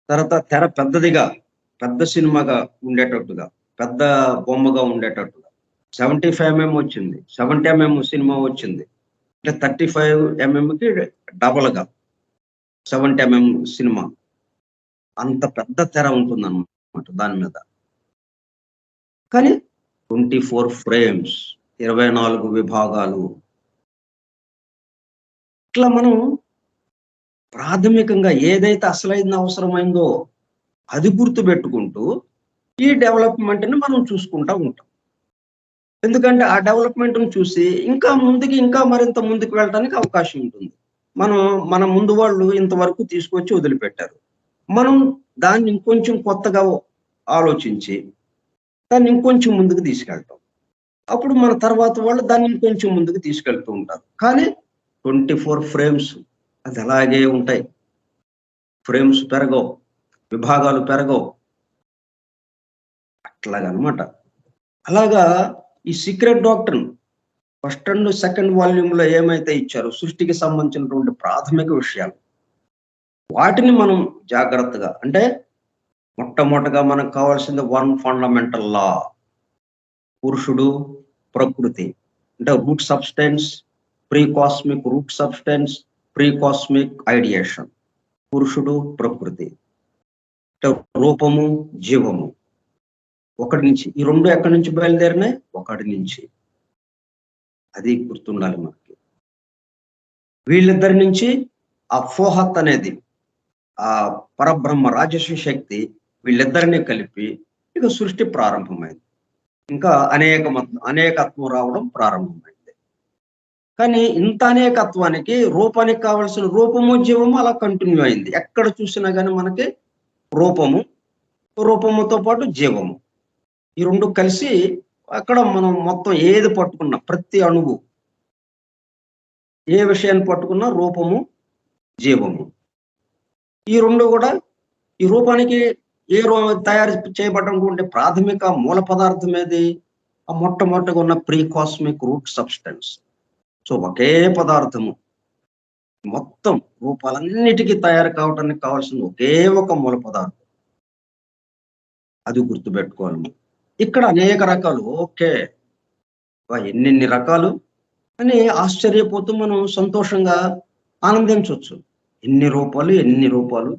తర్వాత తెర పెద్దదిగా, పెద్ద సినిమాగా ఉండేటట్టుగా, పెద్ద బొమ్మగా ఉండేటట్టుగా 75mm వచ్చింది. 70mm సినిమా వచ్చింది. అంటే 35mmకి డబల్‌గా 70mm సినిమా. అంత పెద్ద తెర ఉంటుందన్నమాట దాని మీద. కానీ 24 ఫ్రేమ్స్, 24 విభాగాలు. ఇట్లా మనం ప్రాథమికంగా ఏదైతే అసలైన అవసరమైందో అది గుర్తుపెట్టుకుంటూ ఈ డెవలప్‌మెంట్‌ని మనం చూసుకుంటా ఉంటాం. ఎందుకంటే ఆ డెవలప్‌మెంట్‌ని చూసి ఇంకా మరింత ముందుకు వెళ్ళడానికి అవకాశం ఉంటుంది. మన ముందు వాళ్ళు ఇంతవరకు తీసుకొచ్చి వదిలిపెట్టారు. మనం దాన్ని ఇంకొంచెం కొత్తగా ఆలోచించి దాన్ని ఇంకొంచెం ముందుకు తీసుకెళ్తాం. అప్పుడు మన తర్వాత వాళ్ళు దాన్ని ఇంకొంచెం ముందుకు తీసుకెళ్తూ ఉంటారు. కానీ 24 ఫ్రేమ్స్ అది అలాగే ఉంటాయి. ఫ్రేమ్స్ పెరగవు, విభాగాలు పెరగవు. అట్లాగనమాట. అలాగా ఈ secret doctrine first and second వాల్యూమ్‌లో ఏమైతే ఇచ్చారో సృష్టికి సంబంధించినటువంటి ప్రాథమిక విషయాలు, వాటిని మనం జాగ్రత్తగా, అంటే మొట్టమొదటగా మనకు కావాల్సింది వన్ ఫండమెంటల్ లా, పురుషుడు, ప్రకృతి. అంటే root substance, pre cosmic root substance, pre cosmic ideation. పురుషుడు, ప్రకృతి. అంటే రూపము, జీవము. ఒకటి నుంచి. ఈ రెండు ఎక్కడి నుంచి బయలుదేరినాయి? ఒకటి నుంచి. అది గుర్తుండాలి మనకి. వీళ్ళిద్దరి నుంచి ఆ ఫోహత్ అనేది, ఆ పరబ్రహ్మ రాజర్షి శక్తి, వీళ్ళిద్దరిని కలిపి ఇక సృష్టి ప్రారంభమైంది. ఇంకా అనేకత్వం రావడం ప్రారంభమైంది. కానీ ఇంత అనేకత్వానికి రూపానికి కావలసిన రూపము, జీవము అలా కంటిన్యూ అయింది. ఎక్కడ చూసినా కానీ మనకి రూపముతో పాటు జీవము, ఈ రెండు కలిసి అక్కడ మనం మొత్తం ఏది పట్టుకున్నా, ప్రతి అణువు, ఏ విషయాన్ని పట్టుకున్నా రూపము, జీవము, ఈ రెండు కూడా ఈ రూపానికి తయారు చేయబడినటువంటి ప్రాథమిక మూల పదార్థం ఏది? ఆ మొట్టమొదటిగా ఉన్న pre cosmic root substance. So ఒకే పదార్థము మొత్తం రూపాలన్నిటికీ తయారు కావడానికి కావాల్సిన ఒకే ఒక మూల పదార్థం. అది గుర్తుపెట్టుకోవాలి. ఇక్కడ అనేక రకాలు, ఓకే, ఎన్నెన్ని రకాలు అని ఆశ్చర్యపోతూ మనం సంతోషంగా ఆనందించవచ్చు. ఎన్ని రూపాలు,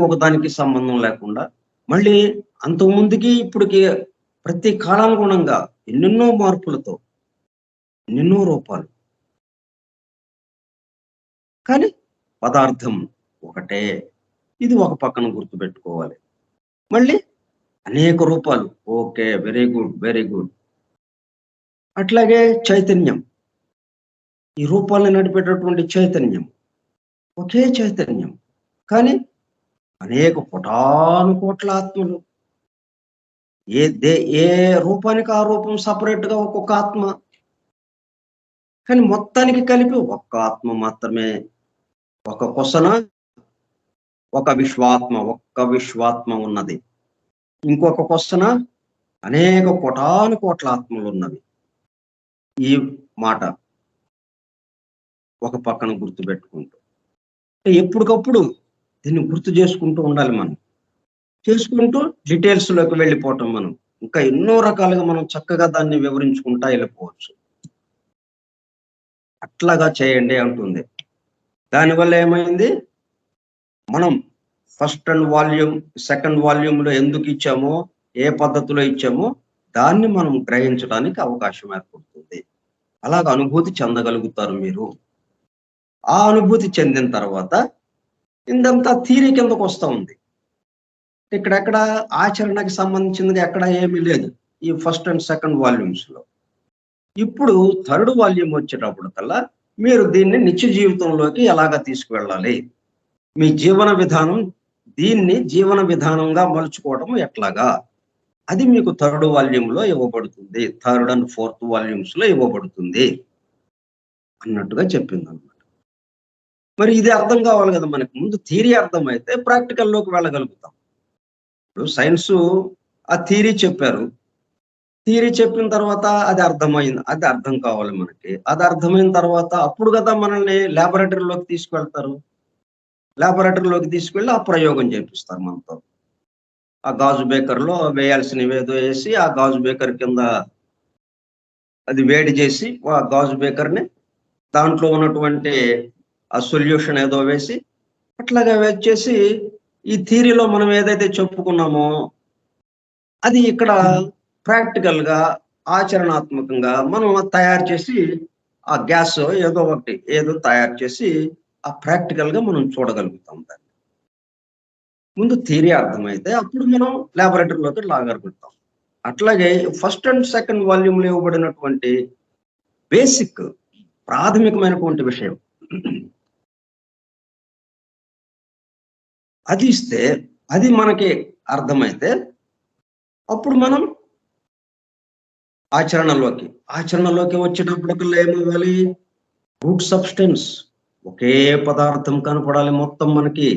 ఒకదానికి సంబంధం లేకుండా, మళ్ళీ అంతకుముందుకి ఇప్పటికి ప్రతి కాలానుగుణంగా ఎన్నెన్నో మార్పులతో ఎన్నెన్నో రూపాలు. కానీ పదార్థం ఒకటే. ఇది ఒక పక్కన గుర్తుపెట్టుకోవాలి. మళ్ళీ అనేక రూపాలు, ఓకే, వెరీ గుడ్. అట్లాగే చైతన్యం, ఈ రూపాలను నడిపేటటువంటి చైతన్యం ఒకే చైతన్యం. కానీ అనేక కోట్ల ఆత్మలు. ఏ రూపానికి ఆ రూపం సపరేట్ గా ఒక్కొక్క ఆత్మ. కానీ మొత్తానికి కలిపి ఒక్క ఆత్మ మాత్రమే. ఒక కొసన ఒక్క విశ్వాత్మ ఉన్నది. ఇంకొక కొసన అనేక కోట్ల ఆత్మలు ఉన్నవి. ఈ మాట ఒక పక్కన గుర్తుపెట్టుకుంటూ, ఎప్పటికప్పుడు దీన్ని గుర్తు చేసుకుంటూ ఉండాలి. మనం చేసుకుంటూ డీటెయిల్స్ లోకి వెళ్ళిపోవటం. మనం ఇంకా ఎన్నో రకాలుగా మనం చక్కగా దాన్ని వివరించుకుంటా వెళ్ళిపోవచ్చు. అట్లాగా చేయండి అంటుంది. దానివల్ల ఏమైంది? మనం first and volume, second volume లో ఎందుకు ఇచ్చామో, ఏ పద్ధతిలో ఇచ్చామో దాన్ని మనం గ్రహించడానికి అవకాశం ఏర్పడుతుంది. అలాగ అనుభూతి చెందగలుగుతారు మీరు. ఆ అనుభూతి చెందిన తర్వాత ఇందంతా థియరీ కిందకు వస్తూ ఉంది. ఇక్కడెక్కడ ఆచరణకి సంబంధించింది ఎక్కడ ఏమీ లేదు ఈ ఫస్ట్ అండ్ సెకండ్ వాల్యూమ్స్ లో. ఇప్పుడు థర్డ్ వాల్యూమ్ వచ్చేటప్పుడు కల్లా మీరు దీన్ని నిత్య జీవితంలోకి ఎలాగా తీసుకువెళ్ళాలి, మీ జీవన విధానం దీన్ని జీవన విధానంగా మలుచుకోవడం ఎట్లాగా, అది మీకు థర్డ్ వాల్యూమ్ లో ఇవ్వబడుతుంది, థర్డ్ అండ్ ఫోర్త్ వాల్యూమ్స్ లో ఇవ్వబడుతుంది అన్నట్టుగా చెప్పింది అనమాట. మరి ఇది అర్థం కావాలి కదా మనకి. ముందు థియరీ అర్థమైతే ప్రాక్టికల్లోకి వెళ్ళగలుగుతాం. ఇప్పుడు సైన్స్ ఆ థియరీ చెప్పారు, థియరీ చెప్పిన తర్వాత అది అర్థమైంది, అది అర్థం కావాలి మనకి. అది అర్థమైన తర్వాత అప్పుడు కదా మనల్ని ల్యాబొరేటరీలోకి తీసుకువెళ్తారు. ల్యాబొరేటరీలోకి తీసుకెళ్ళి ఆ ప్రయోగం చేపిస్తారు మనతో. ఆ గాజు బేకర్లో వేయాల్సినవి ఏదో వేసి ఆ గాజు బేకర్ కింద అది వేడి చేసి ఆ గాజు బేకర్ని దాంట్లో ఉన్నటువంటి ఆ సొల్యూషన్ ఏదో వేసి అట్లాగా వేచేసి ఈ థియరీలో మనం ఏదైతే చెప్పుకున్నామో అది ఇక్కడ ప్రాక్టికల్ గా ఆచరణాత్మకంగా మనం తయారు చేసి ఆ గ్యాస్ ఏదో ఒకటి ఏదో తయారు చేసి ఆ ప్రాక్టికల్ గా మనం చూడగలుగుతాం. దాన్ని ముందు థియరీ అర్థమైతే అప్పుడు మనం ల్యాబొరేటరీలోకి లాగలుగుతాం. అట్లాగే ఫస్ట్ అండ్ సెకండ్ వాల్యూమ్లో ఇవ్వబడినటువంటి బేసిక్ ప్రాథమికమైనటువంటి విషయం అది ఇస్తే అది మనకి అర్థమైతే అప్పుడు మనం ఆచరణలోకి వచ్చేటప్పటికల్లా ఏమవ్వాలి, రూట్ సబ్స్టెన్స్ ఒకే పదార్థం కనపడాలి మొత్తం మనకి.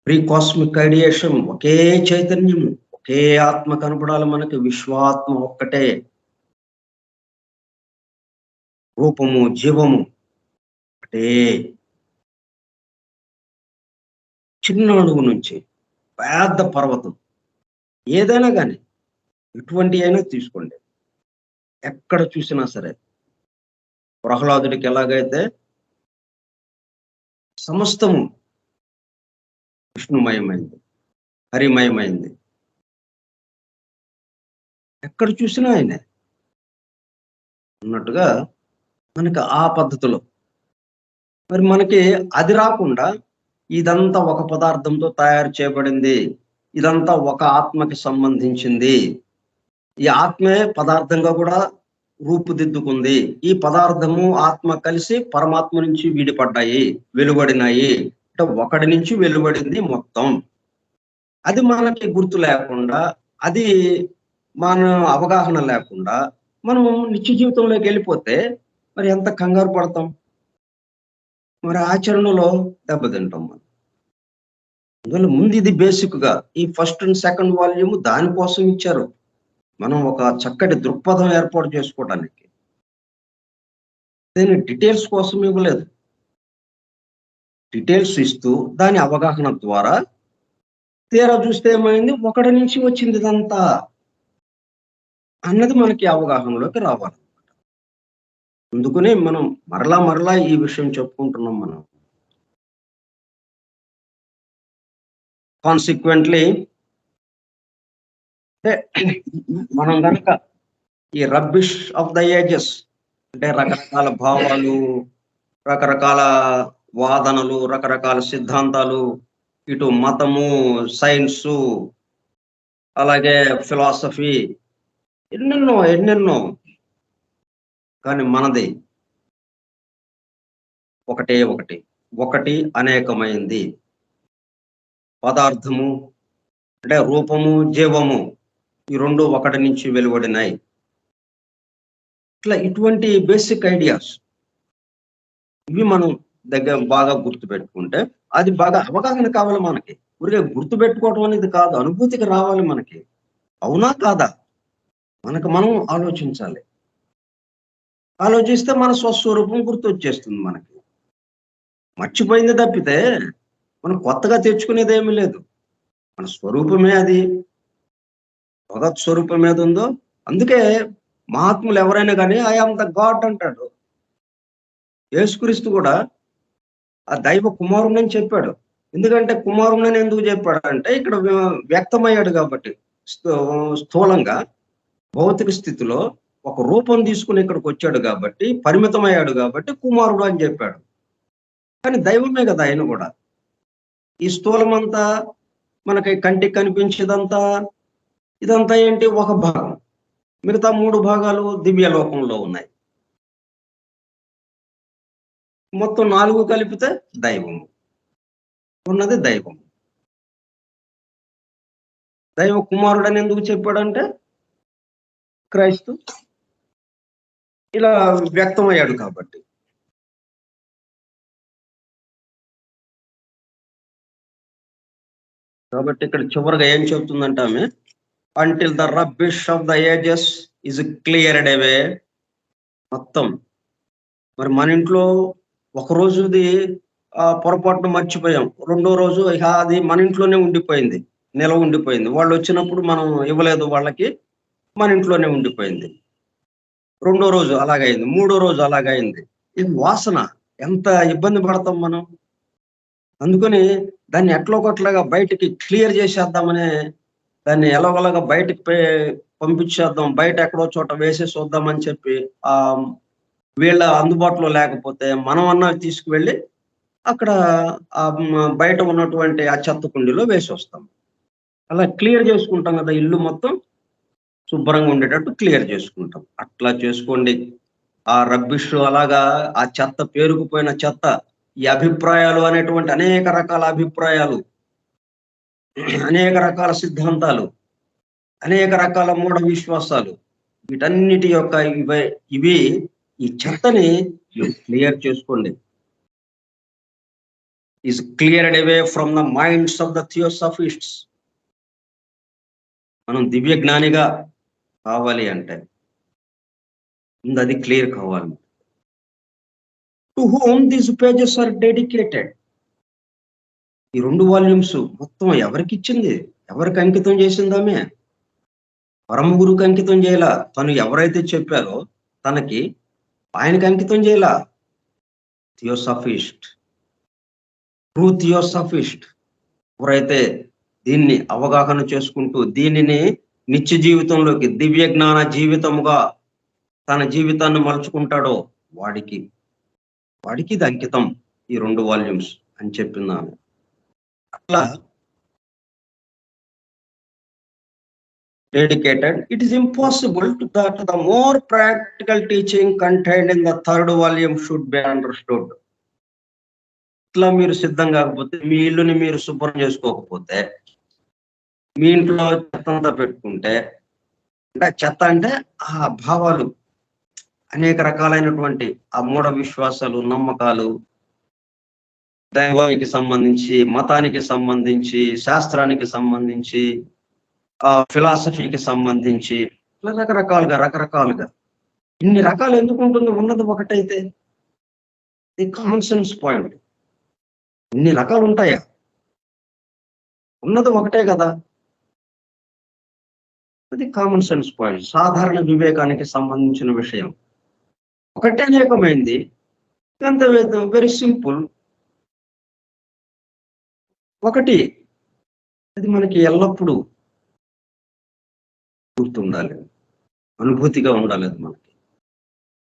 ప్రీ కాస్మిక్ ఐడియేషన్ ఒకే చైతన్యము, ఒకే ఆత్మ కనపడాలి మనకి. విశ్వాత్మ ఒక్కటే, రూపము జీవము ఒకటే. చిన్న అణువు నుంచి పెద్ద పర్వతం ఏదైనా కానీ ఎటువంటి అయినా తీసుకోండి, ఎక్కడ చూసినా సరే ప్రహ్లాదుడికి ఎలాగైతే సమస్తము విష్ణుమయమైంది, హరిమయమైంది, ఎక్కడ చూసినా ఆయనే అన్నట్టుగా మనకి ఆ పద్ధతిలో. మరి మనకి అది రాకుండా ఇదంతా ఒక పదార్థంతో తయారు చేయబడింది, ఇదంతా ఒక ఆత్మకి సంబంధించింది, ఈ ఆత్మే పదార్థంగా కూడా రూపుదిద్దుకుంది, ఈ పదార్థము ఆత్మ కలిసి పరమాత్మ నుంచి విడిపడ్డాయి, వెలువడినాయి, అంటే ఒకటి నుంచి వెలువడింది మొత్తం. అది మనకి గుర్తు లేకుండా, అది మన అవగాహన లేకుండా మనం నిత్య జీవితంలోకి వెళ్ళిపోతే మరి ఎంత కంగారు పడతాం, మరి ఆచరణలో దెబ్బతింటాం మనం. అందువల్ల ముందు ఇది బేసిక్ గా ఈ ఫస్ట్ అండ్ సెకండ్ వాల్యూమ్ దానికోసం ఇచ్చారు, మనం ఒక చక్కటి దృక్పథం ఏర్పాటు చేసుకోవడానికి. దీని డీటెయిల్స్ కోసం ఇవ్వలేదు, డీటెయిల్స్ ఇస్తూ దాని అవగాహన ద్వారా తీరా చూస్తే ఏమైంది, ఒకటి నుంచి వచ్చింది ఇదంతా అన్నది మనకి అవగాహనలోకి రావాలి. అందుకనే మనం మరలా ఈ విషయం చెప్పుకుంటున్నాం. మనం కాన్సిక్వెంట్లీ మనం కనుక ఈ రబ్బిష్ ఆఫ్ ద ఏజెస్ అంటే రకరకాల భావాలు, రకరకాల వాదనలు, రకరకాల సిద్ధాంతాలు, ఇటు మతము, సైన్సు, అలాగే ఫిలాసఫీ, ఎన్నెన్నో కానీ మనది ఒకటి అనేకమైంది. పదార్థము అంటే రూపము, జీవము, ఈ రెండు ఒకటి నుంచి వెలువడినాయి. ఇట్లా ఇటువంటి బేసిక్ ఐడియాస్ ఇవి మనం దగ్గర బాగా గుర్తు పెట్టుకుంటే అది బాగా అవగాహన కావాలి మనకి. ఊరికే గుర్తు పెట్టుకోవడం అనేది కాదు, అనుభూతికి రావాలి మనకి. అవునా కాదా మనకు మనం ఆలోచించాలి. ఆలోచిస్తే మన స్వస్వరూపం గుర్తొచ్చేస్తుంది మనకి. మర్చిపోయింది తప్పితే మనం కొత్తగా తెచ్చుకునేది ఏమీ లేదు. మన స్వరూపమే అది, భగవత్ స్వరూపం ఏది ఉందో. అందుకే మహాత్ములు ఎవరైనా కానీ ఐ ఆమ్ ద గాడ్ అంటాడు. యేసుక్రీస్తు కూడా ఆ దైవ కుమారుణ్ణి చెప్పాడు. ఎందుకంటే కుమారుణ్ణి ఎందుకు చెప్పాడు అంటే ఇక్కడ వ్యక్తమయ్యాడు కాబట్టి, స్థూలంగా భౌతిక స్థితిలో ఒక రూపం తీసుకుని ఇక్కడికి వచ్చాడు కాబట్టి, పరిమితమయ్యాడు కాబట్టి కుమారుడు అని చెప్పాడు. కానీ దైవమే కదా ఆయన కూడా. ఈ స్థూలమంతా మనకి కంటికి కనిపించేదంతా ఇదంతా ఏంటి? ఒక భాగం. మిగతా 3 భాగాలు దివ్య లోకంలో ఉన్నాయి. మొత్తం 4 కలిపితే దైవము. ఉన్నది దైవం. దైవ కుమారుడని ఎందుకు చెప్పాడంటే క్రైస్తు ఇలా వ్యక్తమయ్యాడు కాబట్టి. కాబట్టి ఇక్కడ చివరిగా ఏం చెబుతుందంటే ఆమె, until the rubbish of the ages is cleared away. మొత్తం మరి మన ఇంట్లో ఒక రోజుది పొరపాటున మర్చిపోయాం, రెండో రోజు ఇక అది మన ఇంట్లోనే ఉండిపోయింది, నిలవ ఉండిపోయింది. వాళ్ళు వచ్చినప్పుడు మనం ఇవ్వలేదు వాళ్ళకి, మన ఇంట్లోనే ఉండిపోయింది. రెండో రోజు అలాగైంది, మూడో రోజు అలాగైంది. ఇది వాసన ఎంత ఇబ్బంది పడతాం మనం. అందుకని దాన్ని ఎట్లో ఒకట్లాగా బయటికి క్లియర్ చేసేద్దామనే, దాన్ని ఎలాగోలాగా బయటికి పంపించేద్దాం, బయట ఎక్కడో చోట వేసేసి వద్దామని చెప్పి ఆ వీళ్ళ అందుబాటులో లేకపోతే మనం అన్నా తీసుకువెళ్ళి అక్కడ బయట ఉన్నటువంటి ఆ చెత్త కుండీలో వేసి వస్తాం. అలా క్లియర్ చేసుకుంటాం కదా, ఇల్లు మొత్తం శుభ్రంగా ఉండేటట్టు క్లియర్ చేసుకుంటాం. అట్లా చేసుకోండి. ఆ రబ్బిష్ అలాగా ఆ చెత్త, పేరుకుపోయిన చెత్త, ఈ అభిప్రాయాలు అనేటువంటి అనేక రకాల అభిప్రాయాలు, అనేక రకాల సిద్ధాంతాలు, అనేక రకాల మూఢ విశ్వాసాలు, వీటన్నిటి యొక్క ఇవి ఈ చెత్తని క్లియర్ చేసుకోండి. Is cleared away from the minds of the theosophists. మనం దివ్య జ్ఞానిగా కావాలి అంటే అది క్లియర్ కావాలి. To whom these pages are dedicated. ఈ 2 వాల్యూమ్స్ మొత్తం ఎవరికి ఇచ్చింది, ఎవరికి అంకితం చేసిందామే? పరమ గురువుకి అంకితం చేయాల. తను ఎవరైతే చెప్పారో తనకి, ఆయనకి అంకితం చేయాల. థియోసాఫిస్ట్, ట్రూ థియోసాఫిస్ట్ ఎవరైతే దీన్ని అవగాహన చేసుకుంటూ దీనిని నిత్య జీవితంలోకి, దివ్య జ్ఞాన జీవితముగా తన జీవితాన్ని మలుచుకుంటాడో వాడికి ఇది అంకితం, ఈ 2 వాల్యూమ్స్ అని చెప్తున్నాను. అట్లా dedicated, it is impossible that the more practical teaching contained in the 3rd volume should be understood. ఇట్లా మీరు సిద్ధం కాకపోతే, మీ ఇల్లుని మీరు శుభ్రం చేసుకోకపోతే, మీ ఇంట్లో చెత్త అంతా పెట్టుకుంటే, అంటే చెత్త అంటే ఆ భావాలు, అనేక రకాలైనటువంటి ఆ మూఢ విశ్వాసాలు, నమ్మకాలు, దైవానికి సంబంధించి, మతానికి సంబంధించి, శాస్త్రానికి సంబంధించి, ఫిలాసఫీకి సంబంధించి, రకరకాలుగా ఇన్ని రకాలు ఎందుకు ఉంటుంది? ఉన్నది ఒకటైతే ఇది కామన్ సెన్స్ పాయింట్. ఇన్ని రకాలు ఉంటాయా? ఉన్నది ఒకటే కదా, అది కామన్ సెన్స్ పాయింట్, సాధారణ వివేకానికి సంబంధించిన విషయం. ఒకటే అనేకమైంది, ఎంత వెరీ సింపుల్. ఒకటి, అది మనకి ఎల్లప్పుడూ గుర్తుండాలి, అనుభూతిగా ఉండాలి. అది మనకి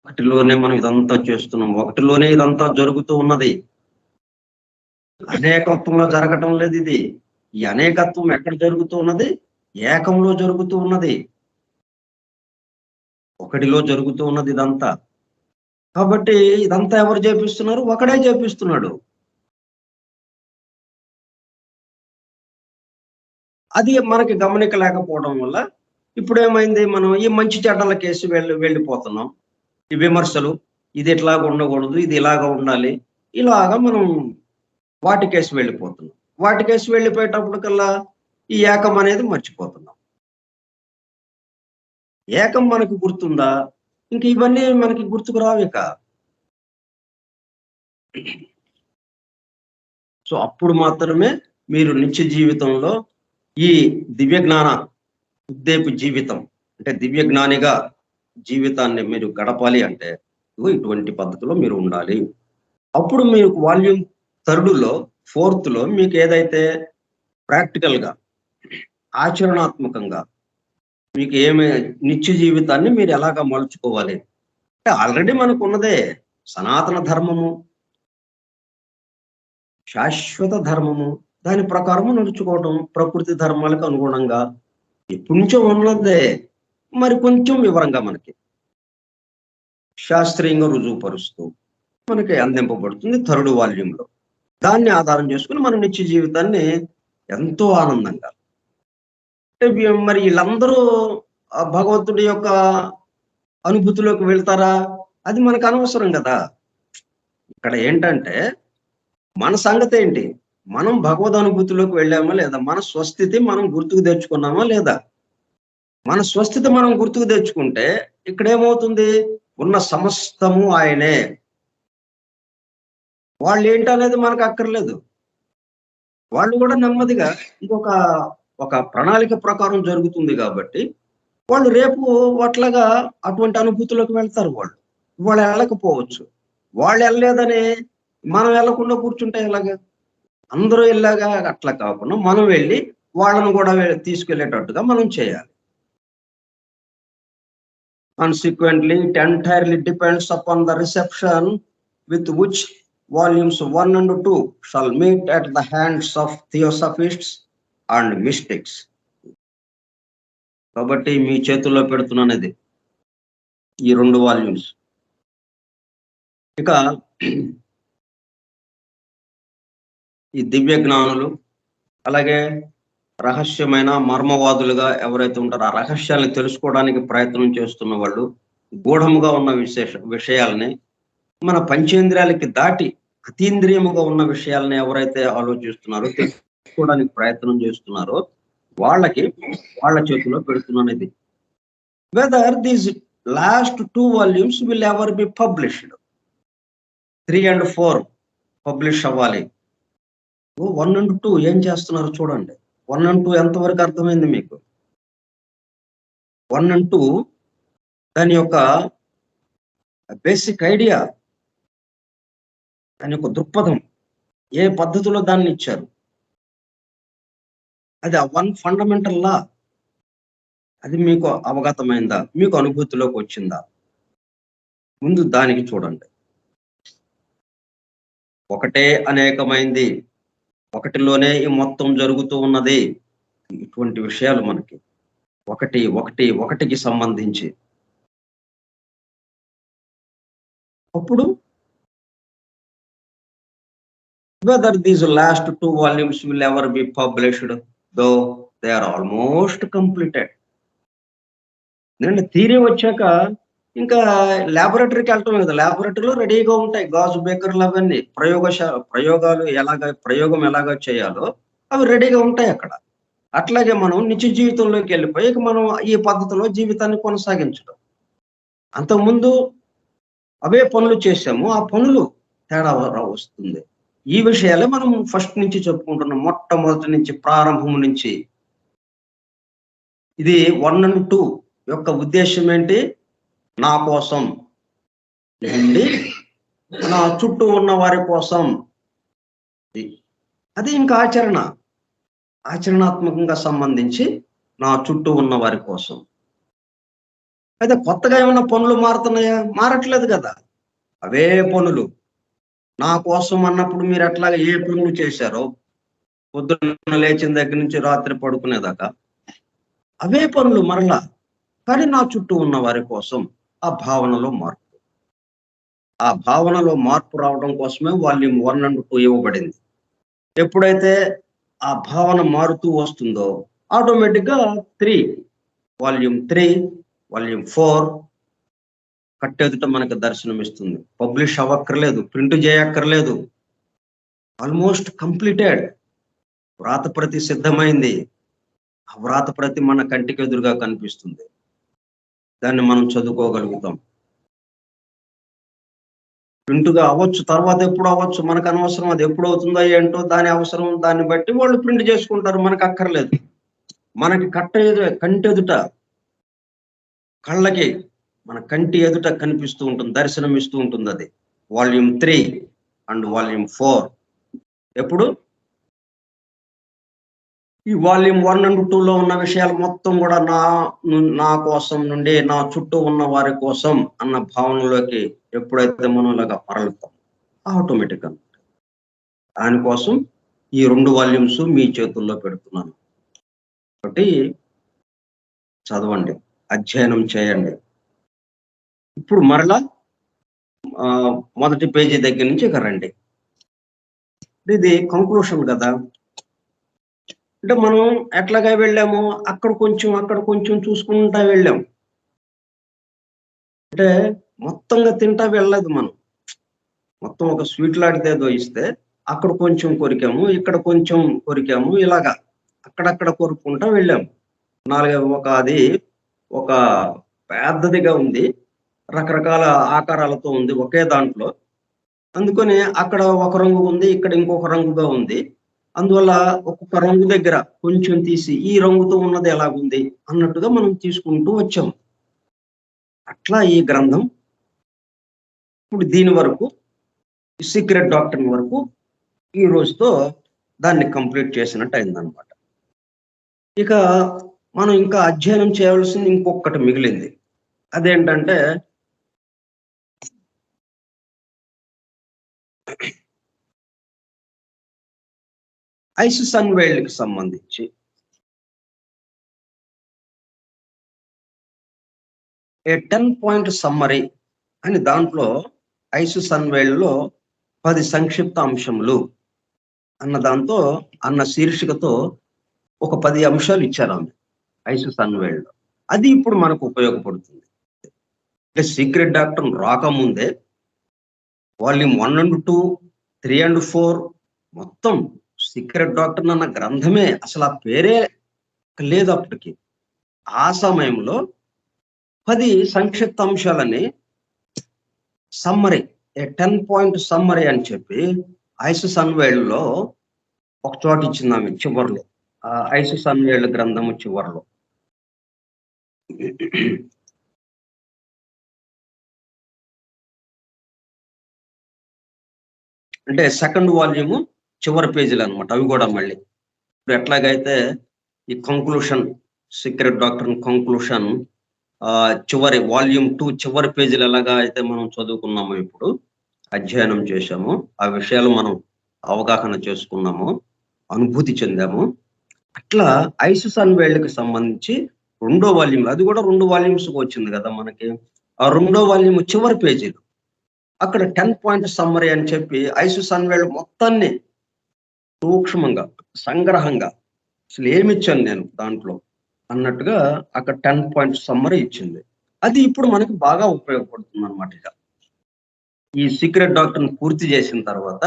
వాటిలోనే మనం ఇదంతా చేస్తున్నాం, ఒకటిలోనే ఇదంతా జరుగుతూ ఉన్నది. అనేకత్వంలో జరగటం లేదు ఇది. ఈ అనేకత్వం ఎక్కడ జరుగుతూ ఉన్నది? ఏకంలో జరుగుతూ ఉన్నది, ఒకటిలో జరుగుతూ ఉన్నది ఇదంతా. కాబట్టి ఇదంతా ఎవరు చేపిస్తున్నారు? ఒకడే చేపిస్తున్నాడు. అది మనకి గమనిక లేకపోవడం వల్ల ఇప్పుడు ఏమైంది, మనం ఈ మంచి చెడ్డల కేసు వెళ్ళిపోతున్నాం. ఈ విమర్శలు, ఇది ఇట్లాగా ఉండకూడదు, ఇది ఇలాగా ఉండాలి, ఇలాగా మనం వాటికేసి వెళ్ళిపోతున్నాం. వాటికేసి వెళ్ళిపోయేటప్పటికల్లా ఈ ఏకం అనేది మర్చిపోతున్నాం. ఏకం మనకి గుర్తుందా? ఇంక ఇవన్నీ మనకి గుర్తుకు రావు ఇక. సో అప్పుడు మాత్రమే మీరు నిత్య జీవితంలో ఈ దివ్య జ్ఞాన ఉద్దేపు జీవితం, అంటే దివ్య జ్ఞానిగా జీవితాన్ని మీరు గడపాలి అంటే ఇటువంటి పద్ధతిలో మీరు ఉండాలి. అప్పుడు మీరు వాల్యూమ్ 3లో 4లో మీకు ఏదైతే ప్రాక్టికల్ గా, ఆచరణాత్మకంగా మీకు ఏమి నిత్య జీవితాన్ని మీరు ఎలాగా మలుచుకోవాలి అంటే ఆల్రెడీ మనకు ఉన్నదే సనాతన ధర్మము, శాశ్వత ధర్మము. దాని ప్రకారము నడుచుకోవటం ప్రకృతి ధర్మాలకు అనుగుణంగా ఎప్పటి నుంచో ఉన్నదే, మరి కొంచెం వివరంగా మనకి శాస్త్రీయంగా రుజువుపరుస్తూ మనకి అందింపబడుతుంది 3rd వాల్యూమ్లో. దాన్ని ఆధారం చేసుకుని మన నిత్య జీవితాన్ని ఎంతో ఆనందంగా మరి వీళ్ళందరూ భగవంతుడి యొక్క అనుభూతిలోకి వెళ్తారా? అది మనకు అనవసరం కదా. ఇక్కడ ఏంటంటే మన సంగతి ఏంటి, మనం భగవద్ అనుభూతిలోకి వెళ్ళామా లేదా, మన స్వస్థితి మనం గుర్తుకు తెచ్చుకున్నామా లేదా. మన స్వస్థితి మనం గుర్తుకు తెచ్చుకుంటే ఇక్కడ ఏమవుతుంది, ఉన్న సమస్తము ఆయనే. వాళ్ళు ఏంటనేది మనకు అక్కర్లేదు. వాళ్ళు కూడా నెమ్మదిగా ఒక ప్రణాళిక ప్రకారం జరుగుతుంది కాబట్టి వాళ్ళు రేపు అట్లాగా అటువంటి అనుభూతిలోకి వెళ్తారు. వాళ్ళు వెళ్ళకపోవచ్చు. వాళ్ళు వెళ్ళలేదని మనం వెళ్ళకుండా కూర్చుంటే ఎలాగా? అందరూ వెళ్ళాగా అట్లా కాకుండా మనం వెళ్ళి వాళ్ళను కూడా తీసుకెళ్లేటట్టుగా మనం చేయాలి. Consequently, it entirely depends upon the reception with which volumes 1 and 2 shall meet at the hands of theosophists and mystics. కాబట్టి మీ చేతుల్లో పెడుతున్నానది ఈ 2 వాల్యూమ్స్. ఇక ఈ దివ్య జ్ఞానులు అలాగే రహస్యమైన మర్మవాదులుగా ఎవరైతే ఉంటారో ఆ రహస్యాలను తెలుసుకోవడానికి ప్రయత్నం చేస్తున్న వాళ్ళు గూఢముగా ఉన్న విషయాలని మన పంచేంద్రియాలకి దాటి అతీంద్రియముగా ఉన్న విషయాలని ఎవరైతే ఆలోచిస్తున్నారో తెలుసుకోవడానికి ప్రయత్నం చేస్తున్నారో వాళ్ళ చేతిలో పెడుతున్నది. Whether these last 2 volumes will ever be published. 3 and 4 publish అవ్వాలి. 1 and 2 ఏం చేస్తున్నారు చూడండి. 1 and 2 ఎంతవరకు అర్థమైంది మీకు? 1 and 2 దాని యొక్క బేసిక్ ఐడియా, దాని యొక్క దృక్పథం, ఏ పద్ధతిలో దాన్ని ఇచ్చారు, అది 1 ఫండమెంటల్ లా, అది మీకు అవగతమైందా, మీకు అనుభూతిలోకి వచ్చిందా? ముందు దానికి చూడండి. ఒకటే అనేకమైంది, ఒకటిలోనే ఈ మొత్తం జరుగుతూ ఉన్నది. ఇటువంటి విషయాలు మనకి ఒకటికి సంబంధించి. అప్పుడు whether these last 2 volumes will ever be published, though they are almost completed. నేను థియరీ వచ్చాక ఇంకా ల్యాబొరేటరీకి వెళ్ళటం కదా. ల్యాబొరేటరీలో రెడీగా ఉంటాయి గాజు బేకర్లు అవన్నీ, ప్రయోగం ఎలాగా చేయాలో అవి రెడీగా ఉంటాయి అక్కడ. అట్లాగే మనం నిత్య జీవితంలోకి వెళ్ళిపోయి మనం ఈ పద్ధతిలో జీవితాన్ని కొనసాగించడం. అంతకుముందు అవే పనులు చేసాము, ఆ పనులు తేడా వస్తుంది. ఈ విషయాలే మనం ఫస్ట్ నుంచి చెప్పుకుంటున్నాం, మొట్టమొదటి నుంచి, ప్రారంభం నుంచి. ఇది 1 and 2 యొక్క ఉద్దేశం ఏంటి? నా కోసం నుండి నా చుట్టూ ఉన్న వారి కోసం. అది ఇంకా ఆచరణాత్మకంగా సంబంధించి నా చుట్టూ ఉన్న వారి కోసం. అయితే కొత్తగా ఏమైనా పనులు మారుతున్నాయా? మారట్లేదు కదా. అవే పనులు నా కోసం అన్నప్పుడు మీరు ఎట్లాగా ఏ పనులు చేశారో పొద్దున్న లేచిన దగ్గర నుంచి రాత్రి పడుకునేదాకా అవే పనులు మరలా, కానీ నా చుట్టూ ఉన్న వారి కోసం. ఆ భావనలో మార్పు రావడం కోసమే వాల్యూమ్ 1 and 2 ఇవ్వబడింది. ఎప్పుడైతే ఆ భావన మారుతూ వస్తుందో ఆటోమేటిక్గా వాల్యూమ్ 3 వాల్యూమ్ 4 కట్టెదుట మనకు దర్శనం ఇస్తుంది. పబ్లిష్ అవ్వక్కర్లేదు, ప్రింట్ చేయక్కర్లేదు, ఆల్మోస్ట్ కంప్లీటెడ్. వ్రాతప్రతి సిద్ధమైంది. ఆ వ్రాతప్రతి మన కంటికి ఎదురుగా కనిపిస్తుంది. దాన్ని మనం చదువుకోగలుగుతాం. ప్రింట్గా అవ్వచ్చు, తర్వాత ఎప్పుడు అవ్వచ్చు, మనకు అనవసరం. అది ఎప్పుడు అవుతుందో ఏంటో దాని అవసరం, దాన్ని బట్టి వాళ్ళు ప్రింట్ చేసుకుంటారు, మనకు అక్కర్లేదు. మనకి కంటెదుట, కళ్ళకి మన కంటి ఎదుట కనిపిస్తూ ఉంటుంది, దర్శనం ఇస్తూ ఉంటుంది. అది వాల్యూమ్ 3 and వాల్యూమ్ 4. ఎప్పుడు? ఈ వాల్యూమ్ 1 అండ్ 2లో ఉన్న విషయాలు మొత్తం కూడా నా కోసం నుండి నా చుట్టూ ఉన్న వారి కోసం అన్న భావనలోకి ఎప్పుడైతే మనం ఇలాగా మరలుతాం ఆటోమేటిక్గా దానికోసం ఈ 2 వాల్యూమ్స్ మీ చేతుల్లో పెడుతున్నాను. కాబట్టి చదవండి, అధ్యయనం చేయండి. ఇప్పుడు మరలా మొదటి పేజీ దగ్గర నుంచి ఇక రండి. ఇది కంక్లూషన్ కదా. అంటే మనం ఎట్లాగా వెళ్ళాము, అక్కడ కొంచెం చూసుకుంటా వెళ్ళాం. అంటే మొత్తంగా తింటా వెళ్ళలేదు మనం. మొత్తం ఒక స్వీట్ లాంటిదేదో ఇస్తే అక్కడ కొంచెం కొరికాము, ఇక్కడ కొంచెం కొరికాము, ఇలాగా అక్కడక్కడ కొరుక్కుంటా వెళ్ళాము. అది ఒక పెద్దదిగా ఉంది, రకరకాల ఆకారాలతో ఉంది ఒకే దాంట్లో. అందుకని అక్కడ ఒక రంగు ఉంది, ఇక్కడ ఇంకొక రంగుగా ఉంది. అందువల్ల ఒక్కొక్క రంగు దగ్గర కొంచెం తీసి ఈ రంగుతో ఉన్నది ఎలాగుంది అన్నట్టుగా మనం తీసుకుంటూ వచ్చాం. అట్లా ఈ గ్రంథం ఇప్పుడు దీని వరకు సీక్రెట్ డాక్టర్ వరకు ఈ రోజుతో దాన్ని కంప్లీట్ చేసినట్టు అయిందనమాట. ఇక మనం ఇంకా అధ్యయనం చేయవలసింది ఇంకొకటి మిగిలింది. అదేంటంటే ఐసిస్ అన్వైల్డ్కి సంబంధించి ఏ 10-point సమ్మరీ అని దాంట్లో ఐసిస్ అన్వైల్డ్లో 10 సంక్షిప్త అంశములు అన్న శీర్షికతో ఒక 10 అంశాలు ఇచ్చారు ఆమె ఐసిస్ అన్వైల్డ్. అది ఇప్పుడు మనకు ఉపయోగపడుతుంది. సీక్రెట్ డాక్టర్ రాకముందే వాల్యూమ్ 1 and 2, 3 and 4 మొత్తం సీక్రెట్ డాక్టర్ అన్న గ్రంథమే అసలు ఆ పేరే లేదు అప్పటికి. ఆ సమయంలో 10 సంక్షిప్త అంశాలని సమ్మరీ, 10-point సమ్మరీ అని చెప్పి ఐసిస్ అన్వైల్డ్ లో ఒక చోట ఇచ్చింది ఆమె చివరిలో, ఐసిస్ అన్వైల్డ్ గ్రంథము చివరిలో. అంటే సెకండ్ వాల్యూమ్ చివరి పేజీలు అనమాట అవి కూడా. మళ్ళీ ఇప్పుడు ఎట్లాగైతే ఈ కంక్లూషన్, సీక్రెట్ డాక్టర్ కంక్లూషన్ చివరి వాల్యూమ్ 2 చివరి పేజీలు ఎలాగా అయితే మనం చదువుకున్నాము, ఇప్పుడు అధ్యయనం చేశాము, ఆ విషయాలు మనం అవగాహన చేసుకున్నాము, అనుభూతి చెందాము. అట్లా ఐసిస్ అన్వైల్డ్కి సంబంధించి 2వ వాల్యూమ్, అది కూడా 2 వాల్యూమ్స్ వచ్చింది కదా మనకి. ఆ 2వ వాల్యూమ్ చివరి పేజీలు అక్కడ 10-point సమ్మరీ అని చెప్పి ఐసిస్ అన్వైల్డ్ మొత్తాన్ని సూక్ష్మంగా సంగ్రహంగా అసలు ఏమిచ్చాను నేను దాంట్లో అన్నట్టుగా అక్కడ 10-point సమ్మరీ ఇచ్చింది. అది ఇప్పుడు మనకి బాగా ఉపయోగపడుతుంది అనమాట. ఇక ఈ సీక్రెట్ డాక్టర్ని పూర్తి చేసిన తర్వాత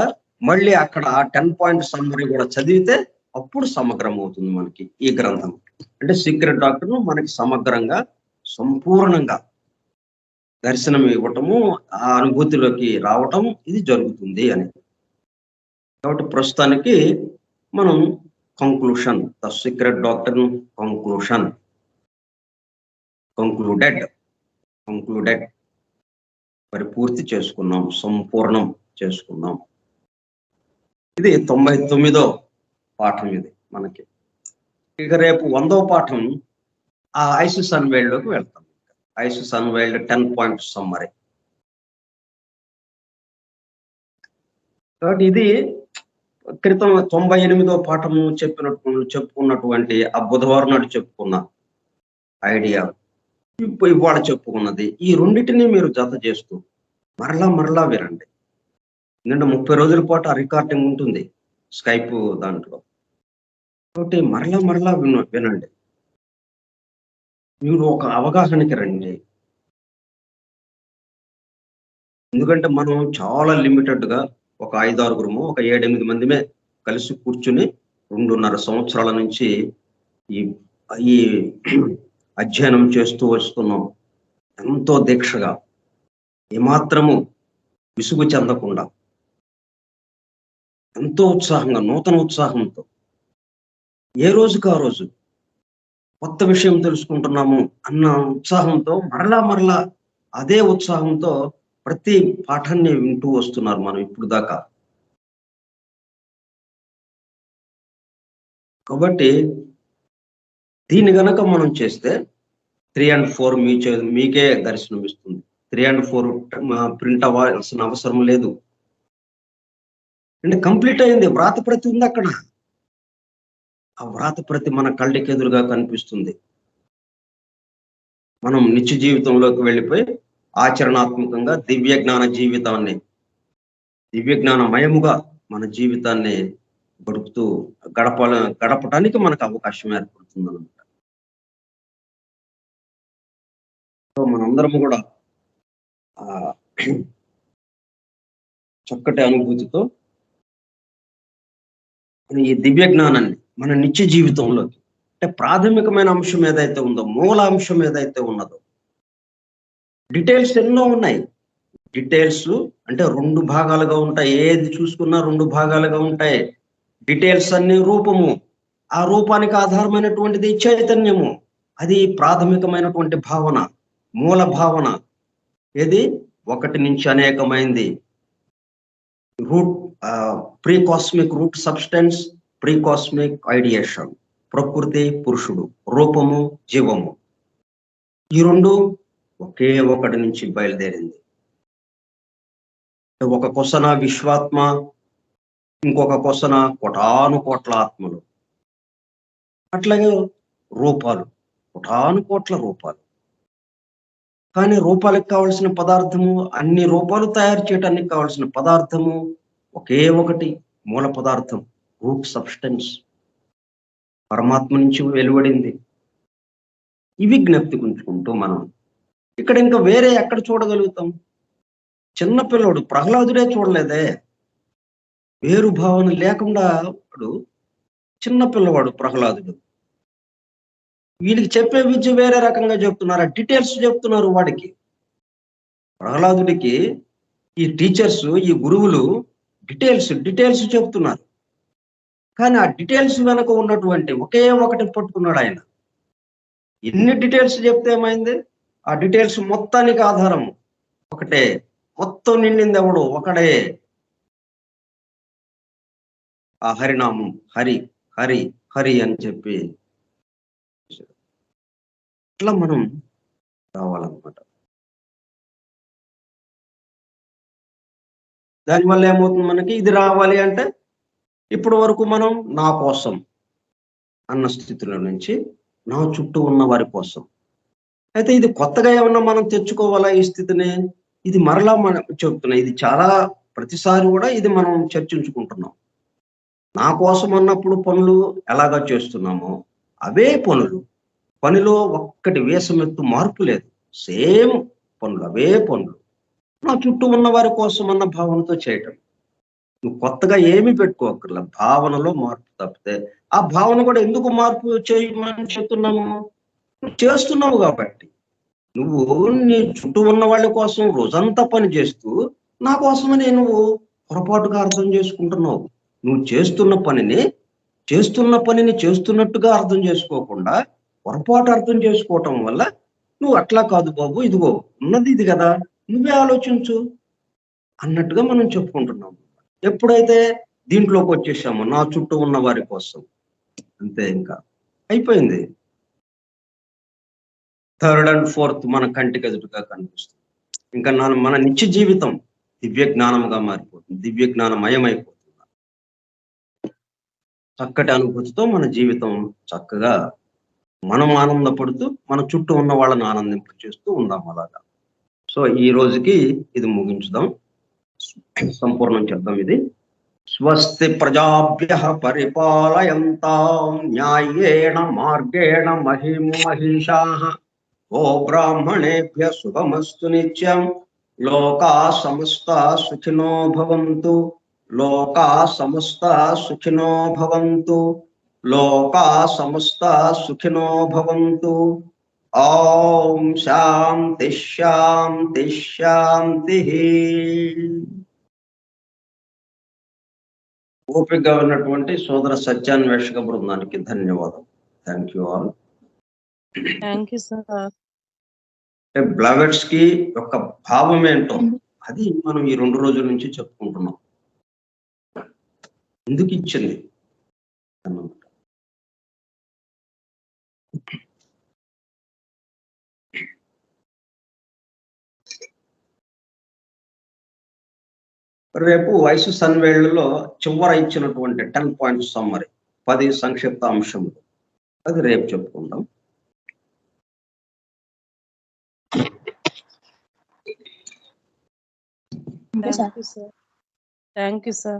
మళ్ళీ అక్కడ ఆ 10-point సమ్మరీ కూడా చదివితే అప్పుడు సమగ్రం అవుతుంది మనకి ఈ గ్రంథం. అంటే సీక్రెట్ డాక్టర్ మనకి సమగ్రంగా సంపూర్ణంగా దర్శనం ఇవ్వటము, ఆ అనుభూతిలోకి రావటం ఇది జరుగుతుంది అని. కాబట్టి ప్రస్తుతానికి మనం conclusion, the secret doctor concluded మరి పూర్తి చేసుకున్నాం, సంపూర్ణం చేసుకున్నాం. ఇది 99వ పాఠం ఇది మనకి. ఇక రేపు 100వ పాఠం ఆ ఐసిస్ అన్వైల్డ్ లోకి వెళ్తాం. ISIS unveiled 10-point summary. కాబట్టి ఇది క్రితం 98వ పాఠము చెప్పుకున్నటువంటి ఆ బుధవారం నాడు చెప్పుకున్న ఐడియా ఇవాళ చెప్పుకున్నది, ఈ రెండింటిని మీరు జత చేస్తూ మరలా వినండి. ఎందుకంటే 30 రోజుల పాటు ఆ రికార్డింగ్ ఉంటుంది స్కైప్ దాంట్లో. కాబట్టి మరలా వినండి. మీరు ఒక అవగాహనకి రండి. ఎందుకంటే మనం చాలా లిమిటెడ్గా ఒక 5-6 ఒక 7-8 మందిమే కలిసి కూర్చుని 2.5 సంవత్సరాల నుంచి ఈ అధ్యయనం చేస్తూ వస్తున్నాం. ఎంతో దీక్షగా, ఏమాత్రము విసుగు చెందకుండా, ఎంతో ఉత్సాహంగా, నూతన ఉత్సాహంతో, ఏ రోజుకు ఆ రోజు కొత్త విషయం తెలుసుకుంటున్నాము అన్న ఉత్సాహంతో మరలా అదే ఉత్సాహంతో ప్రతి పాఠాన్ని వింటూ వస్తున్నారు మనం ఇప్పుడు దాకా. కాబట్టి దీన్ని గనక మనం చేస్తే 3 and 4 మీకే దర్శనం ఇస్తుంది. 3 and 4 ప్రింట్ అవ్వాల్సిన అవసరం లేదు. అంటే కంప్లీట్ అయింది. వ్రాత ప్రతి ఉంది అక్కడ. ఆ వ్రాత ప్రతి మన కళ్ళకి ఎదురుగా కనిపిస్తుంది. మనం నిత్య జీవితంలోకి వెళ్ళిపోయి ఆచరణాత్మకంగా దివ్య జ్ఞానమయముగా మన జీవితాన్ని గడపటానికి మనకు అవకాశం ఏర్పడుతుంది అనమాట. సో మనందరము కూడా చక్కటి అనుభూతితో ఈ దివ్య జ్ఞానాన్ని మన నిత్య జీవితంలోకి, అంటే ప్రాథమికమైన అంశం ఏదైతే ఉందో, మూల అంశం ఏదైతే ఉన్నదో, డీటెయిల్స్ ఎన్నో ఉన్నాయి. డీటెయిల్స్ అంటే 2 భాగాలుగా ఉంటాయి. ఏది చూసుకున్నా 2 భాగాలుగా ఉంటాయి. డీటెయిల్స్ అన్ని రూపము, ఆ రూపానికి ఆధారమైనటువంటిది చైతన్యము. అది ప్రాథమికమైనటువంటి భావన, మూల భావన. ఏది 1 నుంచి అనేకమైంది. Root pre cosmic root substance, pre cosmic ideation, ప్రకృతి పురుషుడు, రూపము జీవము. ఈ 2 ఒకే 1 నుంచి బయలుదేరింది. ఒక కొసన విశ్వాత్మ, ఇంకొక కొసన కోటాను కోట్ల ఆత్మలు. అట్లాగే రూపాలు, కోటాను కోట్ల రూపాలు. కానీ రూపాలకు కావలసిన పదార్థము, అన్ని రూపాలు తయారు చేయడానికి కావలసిన పదార్థము ఒకే 1 మూల పదార్థం, రూట్ సబ్స్టెన్స్, పరమాత్మ నుంచి వెలువడింది. ఇవి జ్ఞప్తి ఉంచుకుంటూ మనం ఇక్కడ ఇంకా వేరే ఎక్కడ చూడగలుగుతాం? చిన్నపిల్లడు ప్రహ్లాదుడే చూడలేదే. వేరు భావన లేకుండా చిన్నపిల్లవాడు ప్రహ్లాదుడు. వీడికి చెప్పే విద్య వేరే రకంగా చెప్తున్నారు, డీటెయిల్స్ చెప్తున్నారు వాడికి. ప్రహ్లాదుడికి ఈ టీచర్స్, ఈ గురువులు డీటెయిల్స్ చెప్తున్నారు. కానీ ఆ డీటెయిల్స్ వెనక ఉన్నటువంటి ఒకే 1 పట్టుకున్నాడు ఆయన. ఎన్ని డీటెయిల్స్ చెప్తే ఏమైంది? ఆ డీటెయిల్స్ మొత్తానికి ఆధారం ఒకటే. మొత్తం నిండింది ఎవడు? ఒకడే. ఆ హరినామం, హరి హరి హరి అని చెప్పి ఇట్లా మనం రావాలన్నమాట. దానివల్ల ఏమవుతుంది మనకి? ఇది రావాలి అంటే ఇప్పటి వరకు మనం నా కోసం అన్న స్థితిలో నుంచి నా చుట్టూ ఉన్న వారి కోసం. అయితే ఇది కొత్తగా ఏమన్నా మనం తెచ్చుకోవాలా ఈ స్థితిని? ఇది మరలా మనం చెప్తున్నా, ఇది చాలా ప్రతిసారి కూడా ఇది మనం చర్చించుకుంటున్నాం. నా కోసం అన్నప్పుడు పనులు ఎలాగా చేస్తున్నామో అవే పనిలో ఒక్కటి వేసమెత్తు మార్పు లేదు. సేమ్ పనులు, అవే పనులు నా చుట్టూ ఉన్న వారి కోసం అన్న భావనతో చేయటం. నువ్వు కొత్తగా ఏమీ పెట్టుకోకర్లా, భావనలో మార్పు తప్పితే. ఆ భావన కూడా ఎందుకు మార్పు చేయమని చెప్తున్నాము? నువ్వు చేస్తున్నావు కాబట్టి. నువ్వు నీ చుట్టూ ఉన్న వాళ్ళ కోసం రోజంతా పని చేస్తూ నా కోసమని నువ్వు పొరపాటుగా అర్థం చేసుకుంటున్నావు. నువ్వు చేస్తున్న పనిని చేస్తున్నట్టుగా అర్థం చేసుకోకుండా పొరపాటు అర్థం చేసుకోవటం వల్ల నువ్వు అట్లా కాదు బాబు, ఇదిగో ఉన్నది ఇది కదా, నువ్వే ఆలోచించు అన్నట్టుగా మనం చెప్పుకుంటున్నాము. ఎప్పుడైతే దీంట్లోకి వచ్చేసామో నా చుట్టూ ఉన్న వారి కోసం, అంతే, ఇంకా అయిపోయింది. 3rd and 4th మన కంటికి ఎదురుగా కనిపిస్తుంది. ఇంకా మన నిత్య జీవితం దివ్య జ్ఞానముగా మారిపోతుంది, దివ్య జ్ఞానమయమైపోతుంది. చక్కటి అనుభూతితో మన జీవితం చక్కగా మనం ఆనందపడుతూ మన చుట్టూ ఉన్న వాళ్ళని ఆనందింపచేస్తూ ఉందాం అలాగా. సో ఈ రోజుకి ఇది ముగించుదాం, సంపూర్ణం చేద్దాం. ఇది స్వస్తి ప్రజాభ్యః పరిపాలయంతాం న్యాయేణ మార్గేణ మహిషాః ఓ బ్రాహ్మణేభ్యః శుభమస్తు నిత్యం. లోకా సమస్తా సుఖినో భవంతు, లోకా సమస్తా సుఖినో భవంతు, లోకా సమస్తా సుఖినో భవంతు. ఓం శాంతి శాంతి శాంతి. ఓపికగా ఉన్నటువంటి సోదర సత్యాన్వేషక బృందానికి ధన్యవాదాలు. Thank you all. Thank you sir. Blavatsky యొక్క భావం ఏంటో అది మనం ఈ 2 రోజుల నుంచి చెప్పుకుంటున్నాం. ఎందుకు ఇచ్చింది అన్నమాట. రేపు వయసు సన్వేళ్లలో చివర ఇచ్చినటువంటి 10 పాయింట్స్ సమ్మరీ 10 సంక్షిప్త అంశములు అది రేపు చెప్పుకుందాం. Thank you, sir. Thank you, sir.